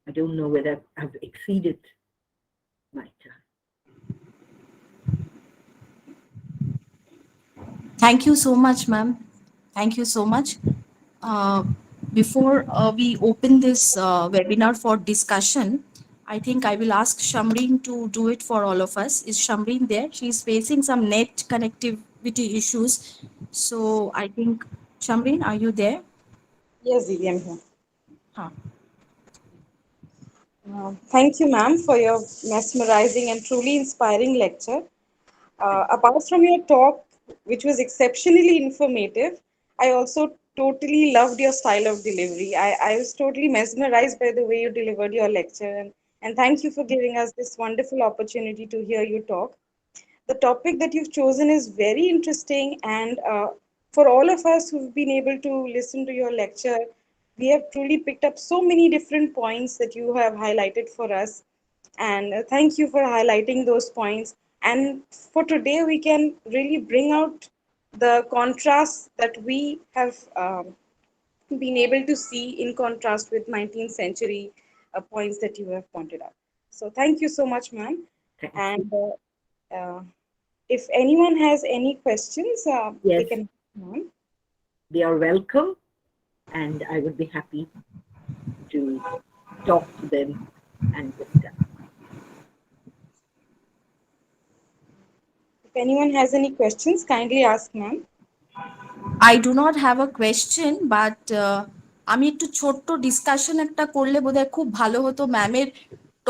I don't know whether I've exceeded my time. Thank you so much, ma'am. Thank you so much. Uh, Before we open this webinar for discussion, I think I will ask Shamreen to do it for all of us. Is Shamreen there? She's facing some net connectivity issues. So I think, Shamreen, are you there? Yes, Didi, I'm here. Huh. Thank you, ma'am, for your mesmerizing and truly inspiring lecture. Apart from your talk, which was exceptionally informative, I also totally loved your style of delivery. I was totally mesmerized by the way you delivered your lecture. And thank you for giving us this wonderful opportunity to hear you talk. The topic that you've chosen is very interesting, and for all of us who've been able to listen to your lecture, we have truly picked up so many different points that you have highlighted for us. And thank you for highlighting those points. And for today, we can really bring out the contrast that we have been able to see in contrast with 19th century points that you have pointed out. So thank you so much, ma'am. Thank you. And if anyone has any questions, they Yes, can. On. they are welcome, and I would be happy to talk to them and discuss. If anyone has any questions, kindly ask, ma'am. I do not have a question, but আমি একটু ছোট্ট discussion একটা করলে বোধহয় খুব ভালো হতো। ম্যামের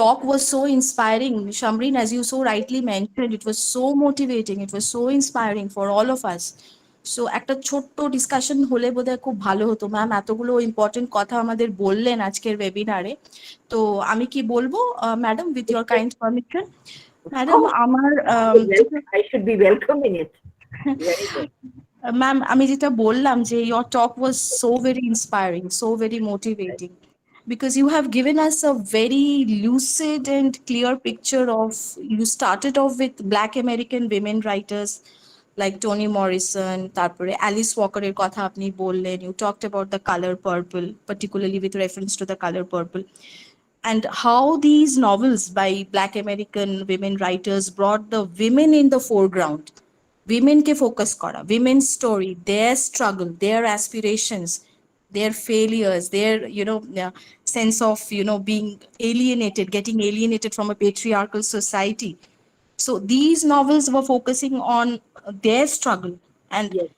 talk was so inspiring. Shamreen, as you so rightly mentioned, it was so motivating, it was so inspiring for all of us. So একটা ছোট্ট ডিসকাশন হলে বোধহয় খুব ভালো হতো। ম্যাম এতগুলো ইম্পর্টেন্ট কথা আমাদের বললেন আজকের ওয়েবিনারে। তো আমি কি বলবো madam, with your kind permission? Of madam course, আমার I should be welcoming it. Very good. Ma'am আমি যেটা বললাম যে your talk was so very inspiring, so very motivating, because you have given us a very lucid and clear picture of, you started off with Black American women writers like Toni Morrison, তারপরে Alice Walker এর কথা আপনি বললেন, you talked about the color purple, particularly with reference to the color purple, and how these novels by Black American women writers brought the women in the foreground. Womenকে focus করা, women's story, their struggle, their aspirations, their failures, their sense of being alienated, getting alienated from a patriarchal society. So these novels were focusing on their struggle, and Yes.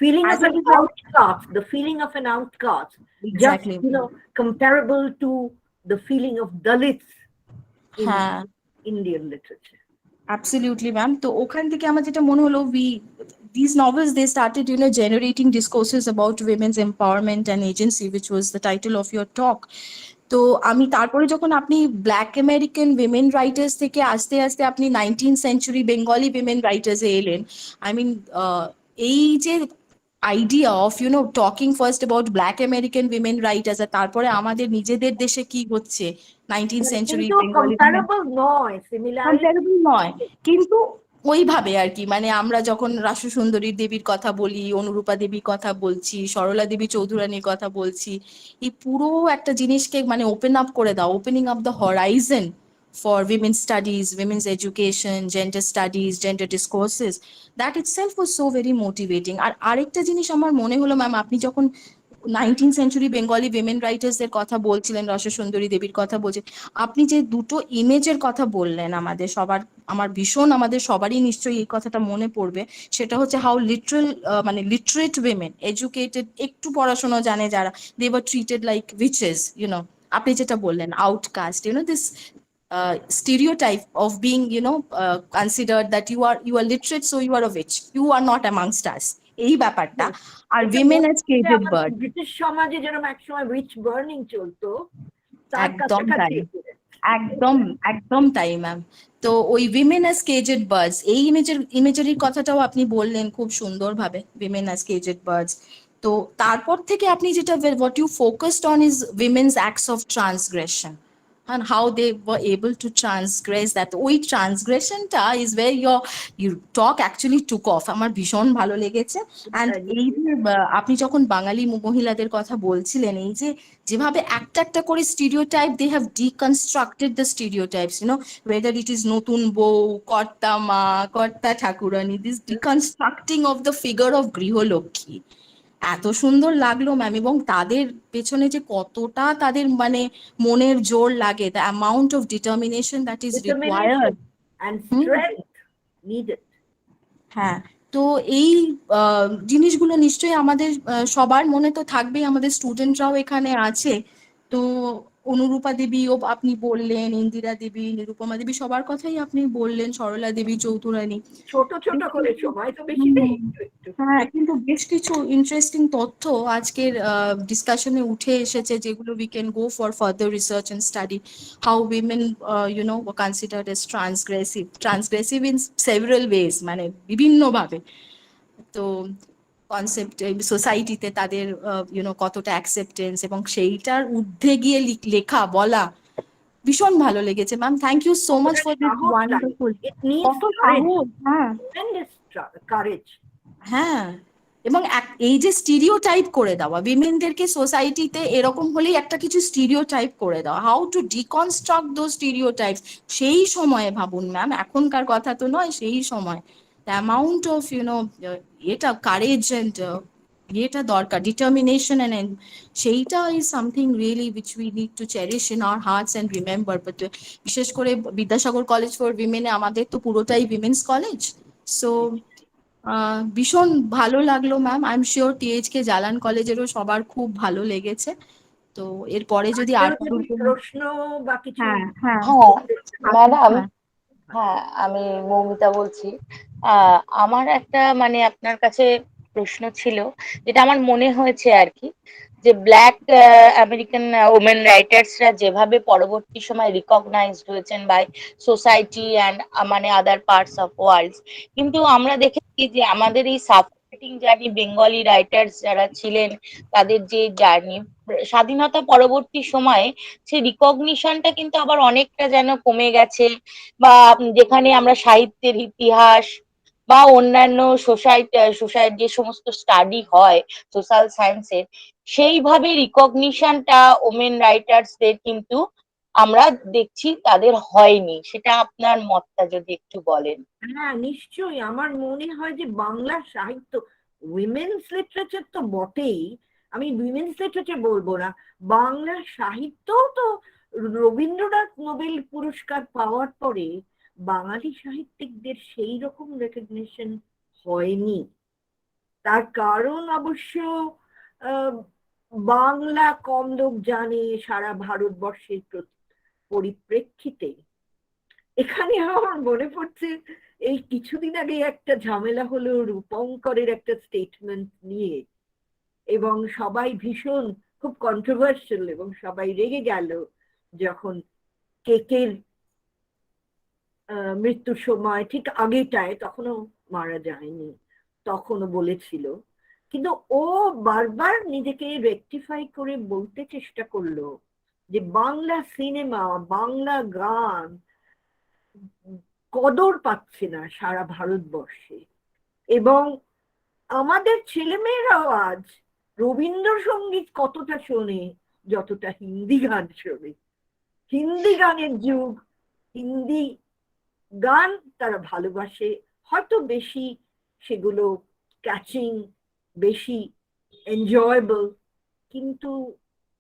Feeling as of a an result, outcast, the feeling of an outcast, just, exactly, comparable to the feeling of Dalits in হ্যাঁ, Indian literature. absolutely, ma'am. তো ওখান থেকে আমার যেটা মনে হলো, these novels, they started, generating discourses about women's empowerment and agency, which was the title of your talk. তো আমি তারপরে যখন আপনি ব্ল্যাক আমেরিকান উইমেন রাইটার্স থেকে আস্তে আস্তে আপনি 19th সেঞ্চুরি বেঙ্গলি উইমেন রাইটার্সে এলেন, আই মিন এই যে idea of talking first about black American women writers, আর তারপরে আমাদের নিজেদের দেশে কি হচ্ছে 19th সেঞ্চুরি কিন্তু বেঙ্গলি কম্পারেবল নয়, সিমিলারিটি কম্পারেবল নয়, কিন্তু ওইভাবে আর কি, মানে আমরা যখন রাসসুন্দরী দেবীর কথা বলি, অনুরূপা দেবীর কথা বলছি, সরলা দেবী চৌধুরানীর কথা বলছি, এই পুরো একটা জিনিসকে মানে ওপেন আপ করে দাও, opening up the Horizon for women's studies, women's education, gender studies, gender discourses, that itself was so very motivating. আর আরেকটা জিনিস আমার মনে হলো ম্যাম, আপনি যখন 19th সেঞ্চুরি বেঙ্গলি উইমেন রাইটার্সদের কথা বলছিলেন, রসসুন্দরী দেবীর কথা বলছেন, আপনি যে দুটো ইমেজের কথা বললেন আমাদের সবার, আমার ভীষণ, আমাদের সবারই নিশ্চয়ই এই কথাটা মনে পড়বে, সেটা হচ্ছে হাউ লিটারাল, মানে লিটারেট উইমেন, এডুকেটেড, একটু পড়াশোনা জানে যারা, they were treated like witches, আপনি যেটা বললেন outcast, this stereotype of being, considered that you are literate, so you are a witch, you are not amongst us, এই ব্যাপারটা। আর women as caged bird, British সমাজে যেরকম একসময় উইচ বার্নিং চলতো, তার একদম তাই, কাছাকাছি। একদম একদম তাই ম্যাম। তো ওই উইমেন অ্যাজ কেজেড বার্ডস, এই ইমেজারির কথাটাও আপনি বললেন খুব সুন্দরভাবে, উইমেন অ্যাজ কেজেড বার্ডস। তো তারপর থেকে আপনি যেটা, what you focused on is women's acts of transgression and how they were able to transgress that. ওই ট্রান্সগ্রেশনটা is where your talk actually took off, আমার ভীষণ ভালো লেগেছে। অ্যান্ড এই যে আপনি যখন বাঙালি মহিলাদের কথা বলছিলেন, এই যে যেভাবে একটা একটা করে stereotype, they have deconstructed the stereotypes, whether it is নতুন বউ, কর্তা মা, কর্তা ঠাকুরানী, this deconstructing of the figure of গৃহলক্ষ্মী, এত সুন্দর লাগলো ম্যাম। এবং তাদের পেছনে যে কতটা তাদের মানে মনের জোর লাগে, the amount of determination that is required, and strength needed. হ্যাঁ। তো এই জিনিসগুলো নিশ্চয়ই আমাদের সবার মনে তো থাকবেই, আমাদের স্টুডেন্টরাও এখানে আছে। তো অনুরূপা দেবীও আপনি বললেন, ইন্দিরা দেবী, নিরুপমা দেবী, সবার কথাই আপনি বললেন, সরলা দেবী চৌধুরানী, ছোট ছোট করে, সময় তো বেশি নেই। হ্যাঁ, কিন্তু বেশ কিছু ইন্টারেস্টিং তথ্য আজকের ডিসকাশনে উঠে এসেছে, যেগুলো we can go for further research and study, how women were considered as transgressive in several ways, মানে বিভিন্নভাবে। তো কনসেপ্ট সোসাইটিতে তাদের কতটা অ্যাকসেপ্টেন্স, এবং সেইটার ঊর্ধ্বে গিয়ে লেখা বলা, ভীষণ ভালো লেগেছে ma'am. Thank you so much for this wonderful. কত সাহস, হ্যাঁ কারেজ। হ্যাঁ, এবং এই যে স্টিরিওটাইপ করে দেওয়া উইমেনদেরকে সোসাইটিতে, এরকম হলেই একটা কিছু স্টিরিওটাইপ করে দেওয়া, হাউ টু ডিকনস্ট্রাক্ট দোজ স্টিরিওটাইপস, সেই সময়ে ভাবুন ম্যাম, এখনকার কথা তো নয়, সেই সময় দ্য অ্যামাউন্ট অফ এটা কারেজ অ্যান্ড এটা দরকার, ডিটারমিনেশন অ্যান্ড সেইটা is something really which we need to cherish in our hertz and remember. But বিশেষ করে বিদ্যাসাগর কলেজ ফর উইমেনে, আমাদের তো পুরোটাই উইমেন্স কলেজ, সো ভীষণ ভালো লাগলো ma'am. I am sure THK Jalan কলেজেরও সবার খুব ভালো লেগেছে। তো এরপরে যদি আর প্রশ্ন বা কিছু। হ্যাঁ হ্যাঁ ম্যাডাম, হ্যাঁ, আমি মৌমিতা বলছি। আমার একটা মানে আপনার কাছে প্রশ্ন ছিল, যেটা আমার মনে হয়েছে আর কি, যে ব্ল্যাক আমেরিকান ওমেন রাইটার্সরা যেভাবে পরবর্তী সময় রিকগনাইজড হয়েছেন বাই সোসাইটি অ্যান্ড মানে আদার পার্টস অফ ওয়ার্ল্ড, কিন্তু আমরা দেখেছি যে আমাদের এই সাফারেটিং জার্নি বেঙ্গলি রাইটার্স যারা ছিলেন, তাদের যে জার্নি স্বাধীনতা পরবর্তী সময়ে, সেই রিকগনিশনটা কিন্তু আবার অনেকটা যেন কমে গেছে, বা যেখানে আমরা সাহিত্যের ইতিহাস বা অন্যান্য সোসাইটি যে সমস্ত স্টাডি হয় সোশ্যাল সায়েন্সের, সেইভাবে রিকগনিশনটা ওমেন রাইটার্সদের কিন্তু আমরা দেখছি তাদের হয়নি। সেটা আপনার মতটা যদি একটু বলেন। হ্যাঁ, নিশ্চয়ই। আমার মনে হয় যে বাংলা সাহিত্য, উইমেন্স লিটারেচার তো বটেই, আমি উইমেন্স লিটারেচার বলবো না, বাংলা সাহিত্য তো রবীন্দ্রনাথ নোবেল পুরস্কার পাওয়ার পরে বাঙালি সাহিত্যিকদের সেই রকম রেকগনিশন হয়নি। তার কারণ অবশ্য বাংলা কম লোক জানে সারা ভারতবর্ষের পরিপ্রেক্ষিতে। এখানে আমার মনে পড়ছে এই কিছুদিন আগে একটা ঝামেলা হলো রূপঙ্করের একটা স্টেটমেন্ট নিয়ে, এবং সবাই ভীষণ খুব কন্ট্রোভার্সিয়াল, এবং সবাই রেগে গেল যখন কেকের মৃত্যুর সময় ঠিক আগেটায়, তখনও মারা যায়নি, তখনও বলেছিল। কিন্তু ও বারবার নিজেকে রেকটিফাই করে বলতে চেষ্টা করলো যে বাংলা সিনেমা, বাংলা গান কদর পাচ্ছে না সারা ভারতবর্ষে, এবং আমাদের ছেলেমেয়েরাও আজ রবীন্দ্রসঙ্গীত কতটা শোনে যতটা হিন্দি গান শোনে। হিন্দি গানের যুগ, হিন্দি গান তারা ভালোবাসে, হয়তো বেশি সেগুলো ক্যাচিং, বেশি এনজয়েবল, কিন্তু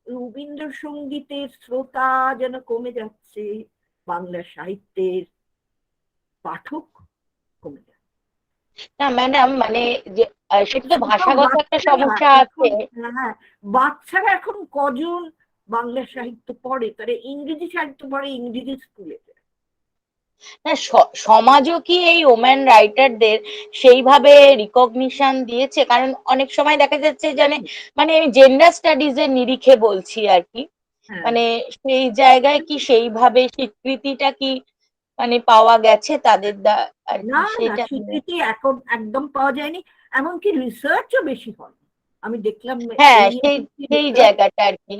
রবীন্দ্রসঙ্গীতের শ্রোতা যেন কমে যাচ্ছে, বাংলা সাহিত্যের পাঠক কমে যাচ্ছে। না ম্যাডাম, মানে যে সেটা তো ছোট ভাষাগত একটা বাচ্চারা সমস্যা আছে। এখন, হ্যাঁ, বাচ্চারা এখন কজন বাংলা সাহিত্য পড়ে? তারা ইংরেজি সাহিত্য পড়ে ইংরেজি স্কুলে। না, সমাজও কি এই ওম্যান রাইটারদের সেইভাবে রিকগনিশন দিয়েছে? কারণ অনেক সময় দেখা যাচ্ছে মানে আমি জেন্ডার স্টাডিজ এর নিরিখে বলছি আর কি, হ্যাঁ, মানে সেই জায়গায় কি সেইভাবে স্বীকৃতিটা কি মানে পাওয়া গেছে তাদের আর কি না না, সেটা স্বীকৃতি এখন একদম পাওয়া যায়নি, এমনকি রিসার্চও বেশি হয়। আমি দেখলাম হ্যাঁ, এই সেই সেই রিসার্চ। জায়গাটা আর কি,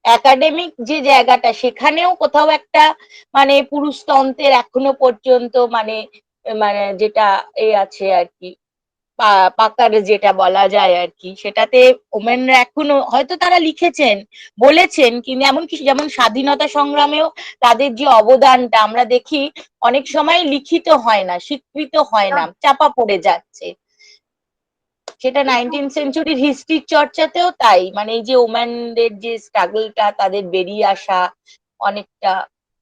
একাডেমিক যে জায়গাটা সেখানেও কোথাও একটা মানে পুরুষতন্ত্রের এখনো পর্যন্ত মানে মানে যেটা আছে আর কি, পাকারে যেটা বলা যায় আর কি, সেটাতে ওমেনরা এখনো হয়তো তারা লিখেছেন, বলেছেন, কিন্তু এমনকি যেমন স্বাধীনতা সংগ্রামেও তাদের যে অবদানটা আমরা দেখি অনেক সময় লিখিত হয় না, স্বীকৃত হয় না, চাপা পড়ে যাচ্ছে। সেটা 19th সেঞ্চুরির হিস্ট্রির চর্চাতেও তাই, মানে এই যে ওম্যানদের যে স্ট্রাগলটা, তাদের বেরিয়ে আসা, অনেকটা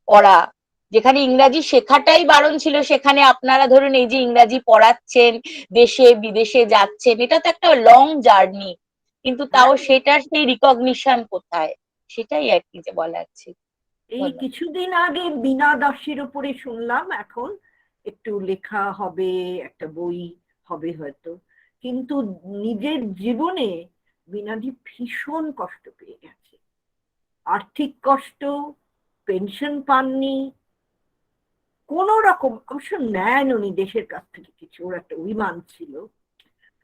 পড়া, যেখানে ইংরাজি শেখাটাই বারণ ছিল সেখানে আপনারা ধরুন এই যে ইংরাজি পড়াচ্ছেন, দেশে বিদেশে যাচ্ছেন, এটা তো একটা লং জার্নি, কিন্তু তাও হ্যাঁ, সেটার সেই রিকগনিশন কোথায়, সেটাই আর কি যে বলাচ্ছি। এই কিছুদিন আগে বীণা দাসের উপরে শুনলাম এখন একটু লেখা হবে, একটা বই হবে হয়তো, কিন্তু নিজের জীবনে বীণাদি ভীষণ কষ্ট পেয়ে গেছে, আর্থিক কষ্ট, পেনশন পাননি, কোন রকম অবশ্য নেন উনি দেশের কাছ থেকে কিছু, ওর একটা অভিমান ছিল,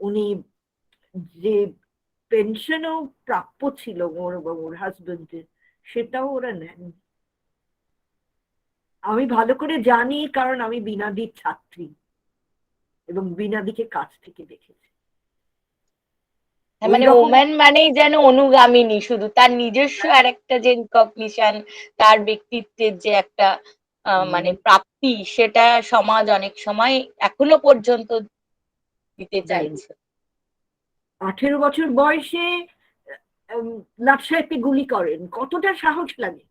উনি যে পেনশনও প্রাপ্য ছিল ওর এবং ওর হাজবেন্ডের, সেটাও ওরা নেন। আমি ভালো করে জানি, কারণ আমি বীণাদির ছাত্রী এবং বীণাদিকে কাছ থেকে দেখেছি। ওই মানে রকম ওম্যান মানেই যেন অনুগামিনী, শুধু তার নিজস্ব আর একটা যে রিকগনিশন, তার ব্যক্তিত্বের যে একটা মানে প্রাপ্তি, সেটা সমাজ অনেক সময় এখনো পর্যন্ত দিতে দেয়নি। চাইছে। 18 বছর বয়সে লাট সাহেবকে গুলি করেন, কতটা সাহস লাগে।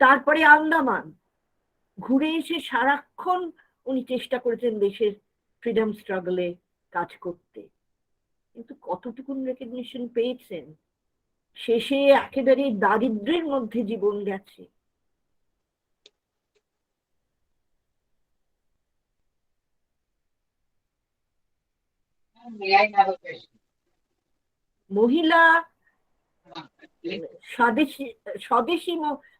তারপরে আন্দামান ঘুরে এসে সারাক্ষণ উনি চেষ্টা করেছেন দেশের ফ্রিডম স্ট্রাগলে কাজ করতে, কিন্তু কতটুকুন রেকগনিশন পেয়েছেন? শেষে একেবারে দারিদ্র্যের মধ্যে জীবন গেছে। মহিলা স্বদেশী স্বদেশী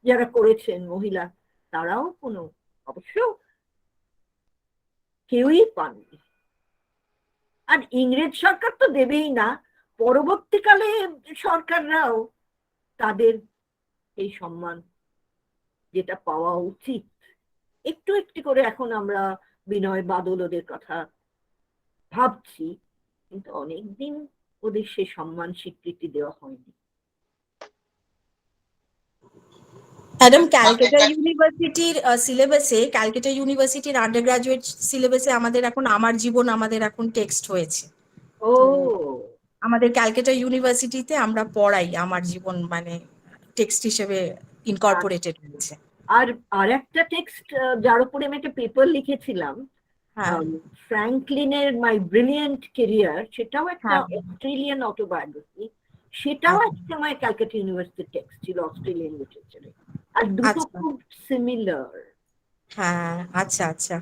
যারা করেছেন মহিলা, তারাও কোনো অবশ্য কেউই পাননি। আর ইংরেজ সরকার তো দেবেই না, পরবর্তীকালে সরকাররাও তাদের এই সম্মান যেটা পাওয়া উচিত, একটু একটু করে এখন আমরা বিনয় বাদল ওদের কথা ভাবছি, কিন্তু অনেকদিন ওদের সে সম্মান স্বীকৃতি দেওয়া হয়নি। ম্যাডাম, ক্যালকাটা ইউনিভার্সিটির সিলেবাসে, ক্যালকাটা ইউনিভার্সিটির আন্ডার গ্রাজুয়েট সিলেবাসে আমাদের এখন আমার জীবন আমাদের এখন টেক্সট হয়েছে। ও, তো আমাদের ক্যালকাটা ইউনিভার্সিটিতে আমরা পড়াই আমার জীবন, মানে টেক্সট হিসেবে ইনকর্পোরেটেড হয়েছে। আর আর একটা টেক্সট যার উপরে আমি একটা পেপার লিখেছিলাম, হ্যাঁ ফ্র্যাঙ্কলিনের মাই ব্রিলিয়েন্ট কেরিয়ার, সেটাও একটা হ্যাঁ অস্ট্রেলিয়ান অটোবায়োগ্রাফি, সেটাও এক সময় ক্যালকাটা ইউনিভার্সিটির টেক্সট ছিল অস্ট্রেলিয়ান লিটারেচারে। আর দুটো আচ্ছা খুব সিমিলার। হ্যাঁ আচ্ছা আচ্ছা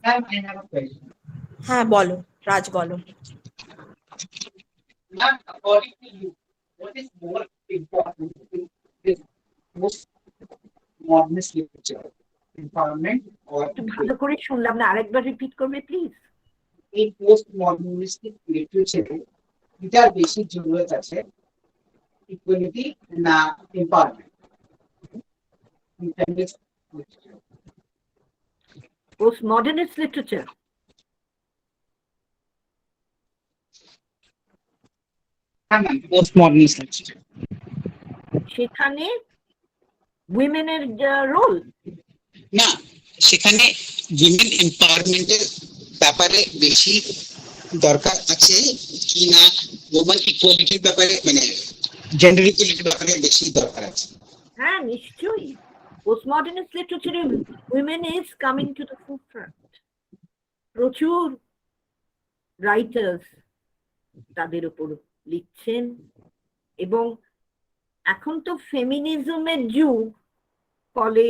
Ma'am, I have a question. হ্যাঁ বলো, রাজ বলো। Ma'am, according to you, what is more important in this postmodernist literature? Empowerment or একটু ভালো করে শুনলাম না, আরেকবার রিপিট করবে প্লিজ? এই postmodernistic literature এটার বেশি জরুরত আছে ইকুয়ালিটি না এম্পাওয়ারমেন্ট? Postmodernist literature, হ্যাঁ ম্যাম, postmodernist literature। সেখানে উইমেনের রোল, না, সেখানে উইমেন এম্পাওয়ারমেন্টের ব্যাপারে বেশি দরকার আছে কি না ওমেন ইকুয়ালিটির ব্যাপারে, মানে জেন্ডার ইকুয়ালিটির ব্যাপারে বেশি দরকার আছে? হ্যাঁ নিশ্চয়ই। Postmodernist literature women is coming to the forefront. প্রচুর রাইটার্স তাদের উপর লিখছেন, এবং এখন তো ফেমিনিজমের যুগ, ফলে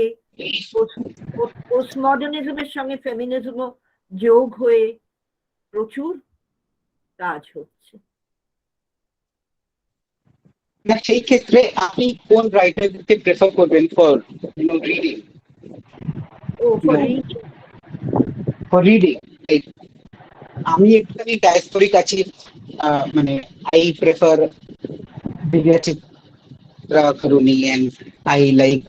পোস্টমডার্নিজমের সঙ্গে ফেমিনিজমও যোগ হয়ে প্রচুর কাজ হচ্ছে। না, সেই ক্ষেত্রে আপনি কোন রাইটারকে প্রেফার করবেন for reading? Oh for for reading আমি একটুখানি ডায়াস্পোরিক আছি, মানে I prefer Vijay Chitra Karuni and I like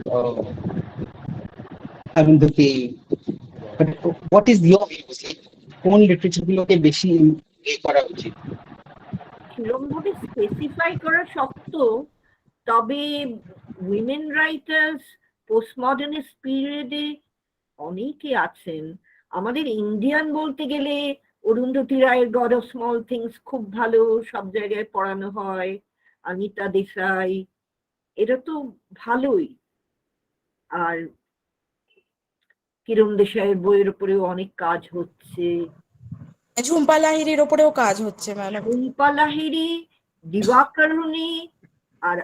Arundhati, but what is your views, কোন লিটারেচার গুলোকে বেশি করা উচিত? সেরকমভাবে স্পেসিফাই করা শক্ত, তবে উইমেন রাইটার্স পোস্টমডার্নিস্ট পিরিয়ডে অনেকে আছেন। আমাদের ইন্ডিয়ান বলতে গেলে অরুন্ধতী রায়ের গড অফ স্মল থিংস খুব ভালো, সব জায়গায় পড়ানো হয়। অনিতা দেশাই, এটা তো ভালোই। আর কিরণ দেশাইয়ের বইয়ের উপরেও অনেক কাজ হচ্ছে। ঝুম্পা লাহিড়ির ওপরেও কাজ হচ্ছে ম্যাডাম। ঝুম্পা লাহিড়ি, দিবাকরুণী, আর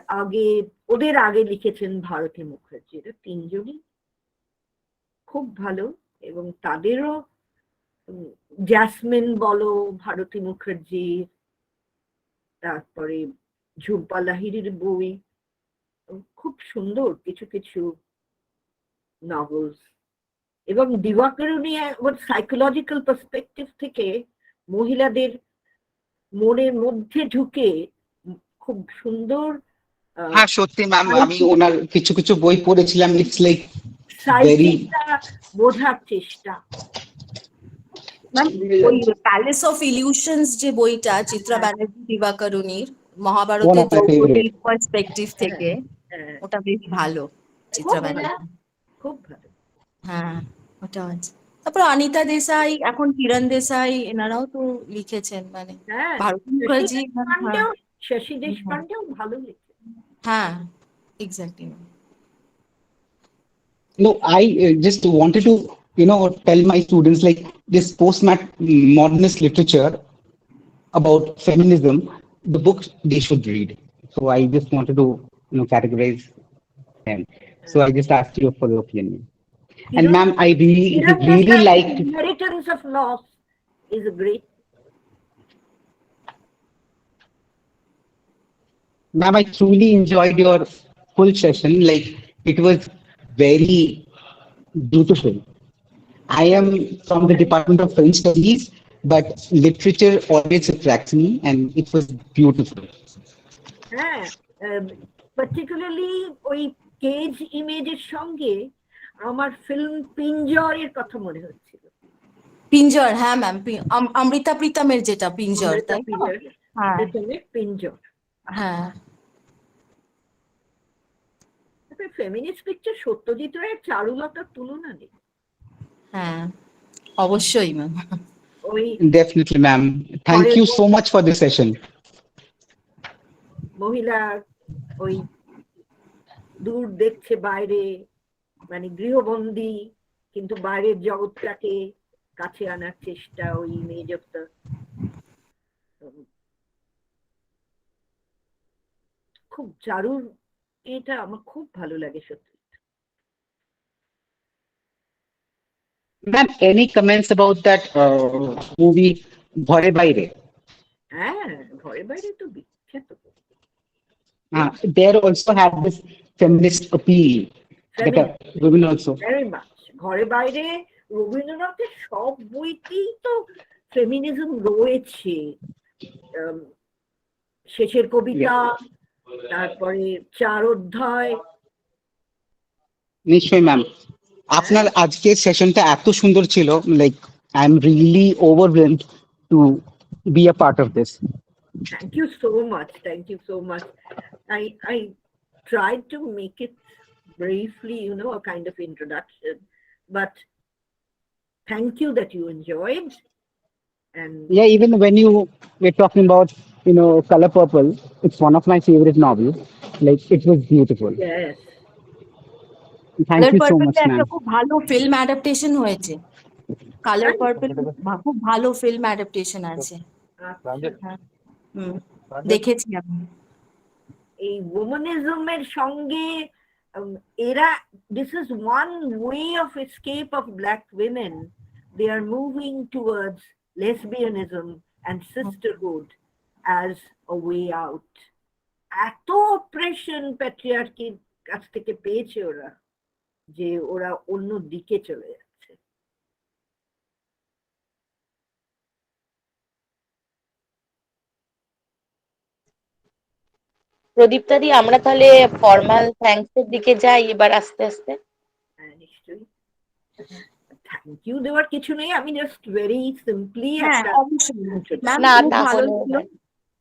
ওদের আগে লিখেছেন ভারতী মুখার্জি, এরা তিনজনই খুব ভালো। এবং তাদেরও জ্যাসমিন বলো, ভারতী মুখার্জি, তারপরে ঝুম্পা লাহিড়ির বই খুব সুন্দর কিছু কিছু নভেলস। এবং দিবাকরুণী সাইকোলজিক্যাল পার্সপেক্টিভ থেকে মহিলাদের মনের মধ্যে ঢুকে খুব সুন্দর হ্যাঁ সত্যি ম্যাম, আমি ওনার কিছু কিছু বই পড়েছিলাম, ইটস লাইক ভেরি বোঝার চেষ্টা। ওই প্যালেস অফ ইলিউশনস যে বইটা চিত্রা ব্যানার্জি দিবাকরুণীর, মহাভারতের দ্রৌপদীর পার্সপেক্টিভ থেকে, ওটা বেশ ভালো। চিত্রা ব্যানার্জি খুব ভালো। হ্যাঁ ওটা আছে। তারপর অনিতা দেশাই, এখন কিরণ দেশাই, এনারাও তো লিখেছেন, মানে ভারতী মুখার্জি। শশী দেশপান্ডেও ভালো লিখে। হ্যাঁ exactly. No, I just wanted to, tell my students like this postmodernist literature about feminism, the books they should read. So I just wanted to, categorize them. So I just asked you for your opinion. And ma'am, I really liked. Inheritance of Loss is a great. Ma'am, I truly enjoyed your full session. Like, it was very beautiful. I am from the Department of Film Studies, but literature always attracts me, and it was beautiful. Particularly ওই cage ইমেজের সঙ্গে আমার film পিঞ্জরের কথা মনে হচ্ছিল। পিঞ্জর, হ্যাঁ ma'am, Amrita প্রীতমের যেটা পিঞ্জর, তাই তো? হ্যাঁ পিঞ্জর। হ্যাঁ ফেমিনিস্ট পিকচার সত্যজিৎ রায়ের চারুলতার তুলনা নেই। হ্যাঁ অবশ্যই ma'am. Definitely, ma'am. Thank you so much for this session. মহিলা ওই দূর দেখছে বাইরে, মানে গৃহবন্দী, কিন্তু বাইরের জগৎটাকে কাছে আনার চেষ্টা, ওই ইমেজ অফ দ্য, খুব চারুর, এটা আমার খুব ভালো লাগে সত্যি। Ma'am, any comments about that movie ঘরে বাইরে? হ্যাঁ, ঘরে বাইরে তো বিখ্যাত। There also had this feminist appeal that women also. Very much. ঘরে বাইরে রবীন্দ্রনাথের সব বইতেই তো ফেমিনিজম রয়েছে। শেষের কবিতা, তারপরে 4 অধ্যায়। নিশ্চয়ই ম্যাম, আপনার আজকের সেশনটা এত সুন্দর ছিল, like I am really overwhelmed to be a part of this. Thank you so much. Thank you so much. I tried to make it briefly, a kind of introduction, but thank you that you enjoyed. And Yeah, even when you were talking about, Color Purple, it's one of my favorite novels. Like, it was beautiful. yes, Thank colour you so purple much, একটা ma'am. খুব ভালো film adaptation হয়েছে। Colour purple খুব ভালো film adaptation আছে। আচ্ছা। হ্যাঁ, দেখেছি আমি। এই womanism-এর সঙ্গে এরা, this is one way of escape of black women. They are moving towards lesbianism and sisterhood as a way out. এত অপারেশন প্যাট্রিয়ার্কির কাছ থেকে পেয়েছে ওরা, যে ওরা অন্য দিকে চলে যাচ্ছে। প্রদীপ্তা দি, আমরা তাহলে ফর্মাল থ্যাঙ্কস এর দিকে যাই এবার আস্তে আস্তে। হ্যাঁ, নিশ্চয়ই। থ্যাংক ইউ দেওয়ার কিছু নেই, আমি জাস্ট ভেরি সিম্পলি হ্যাঁ, একটা অবশ্যই ম্যাম, না, খুব ভালো তাহলে লাগলো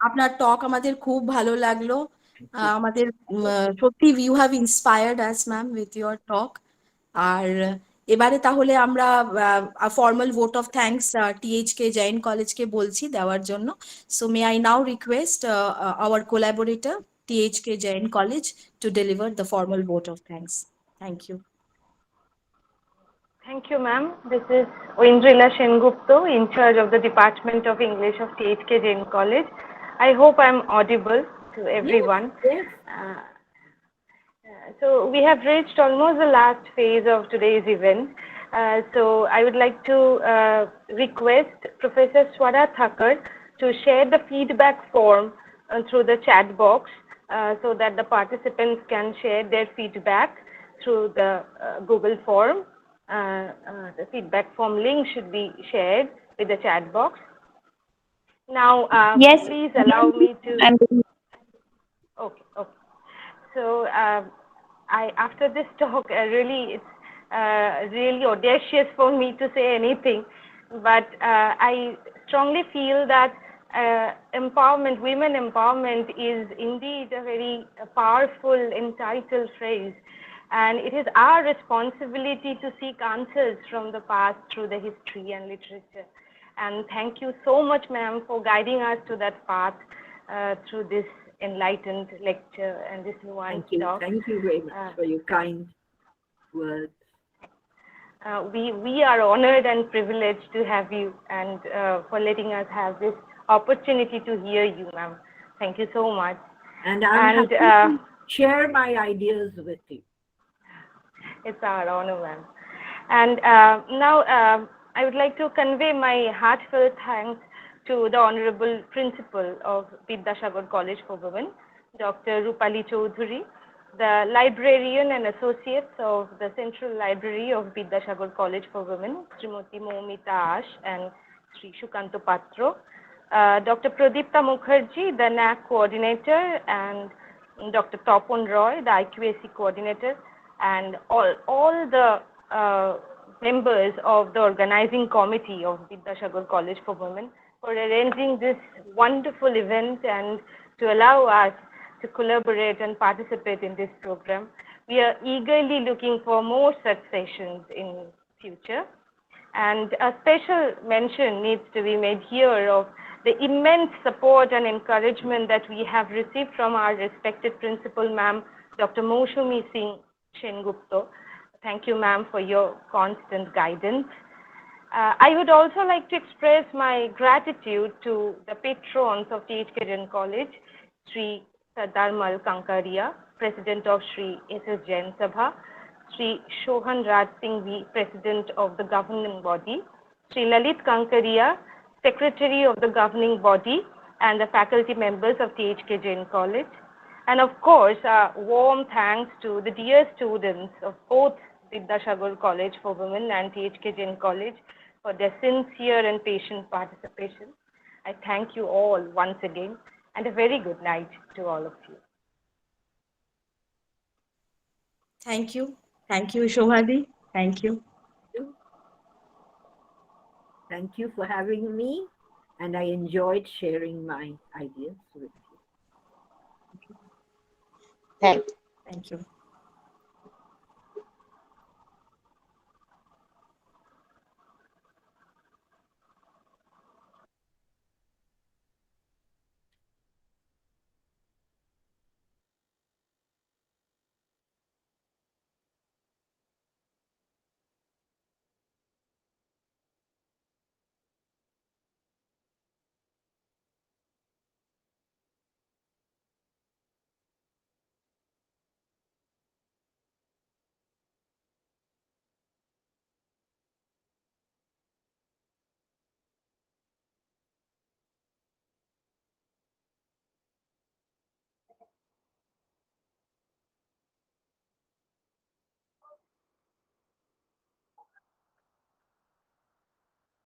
আপনার টক, আমাদের খুব ভালো লাগলো। আমাদের সত্যি you have inspired us ma'am with your talk. আর এবারে তাহলে আমরা formal vote of thanks THK Jain কলেজকে বলছি দেওয়ার জন্য। So may I now request our collaborator THK Jain college to deliver the formal vote of thanks. Thank you. Thank you, ma'am. This is Oindrila Sengupta, in charge of the Department of English of THK Jain College. I hope I'm audible to everyone. Yes. So we have reached almost the last phase of today's event. So I would like to request Professor Swara Thakur to share the feedback form through the chat box so that the participants can share their feedback through the Google form. The feedback form link should be shared with the chat box. Now, Yes. please allow me to. Okay. So, after this talk, really, it's really audacious for me to say anything, but I strongly feel that empowerment, women empowerment, is indeed a very powerful, entitled phrase. And it is our responsibility to seek answers from the past through the history and literature. And thank you so much, ma'am, for guiding us to that path through this enlightened lecture and this nuanced talk. Thank you very much for your kind words. We are honored and privileged to have you, and for letting us have this opportunity to hear you, ma'am. Thank you so much. And I'm happy to share my ideas with you. It's our honor, ma'am. And now I would like to convey my heartfelt thanks to the Honorable Principal of Vidyasagar College for Women, Dr. Rupali Choudhury, the Librarian and Associates of the Central Library of Vidyasagar College for Women, Srimati Moumita Ash and Sri Shukanto Patro, Dr. Pradipta Mukherjee, the NAC Coordinator, and Dr. Topon Roy, the IQAC Coordinator, and all the members of the organizing committee of Vidyasagar College for Women for arranging this wonderful event and to allow us to collaborate and participate in this program. We are eagerly looking for more such sessions in future. And a special mention needs to be made here of the immense support and encouragement that we have received from our respected principal, ma'am, Dr. Moushumi Singh Sengupta. Thank you, ma'am, for your constant guidance. I would also like to express my gratitude to the patrons of THK Jain College, Sri Sardar Mal Kankaria, President of Sri S.S. Jain Sabha, Sri Shohan Raj Singhvi, President of the governing body, Sri Lalit Kankaria, Secretary of the governing body, and the faculty members of THK Jain College. And of course, warm thanks to the dear students of both Vidyasagar College for Women and THK Jain College for their sincere and patient participation. I thank you all once again, and a very good night to all of you. Thank you. Thank you, Shobhadi. Thank you. Thank you for having me, and I enjoyed sharing my ideas with you. Thank you. Thank you.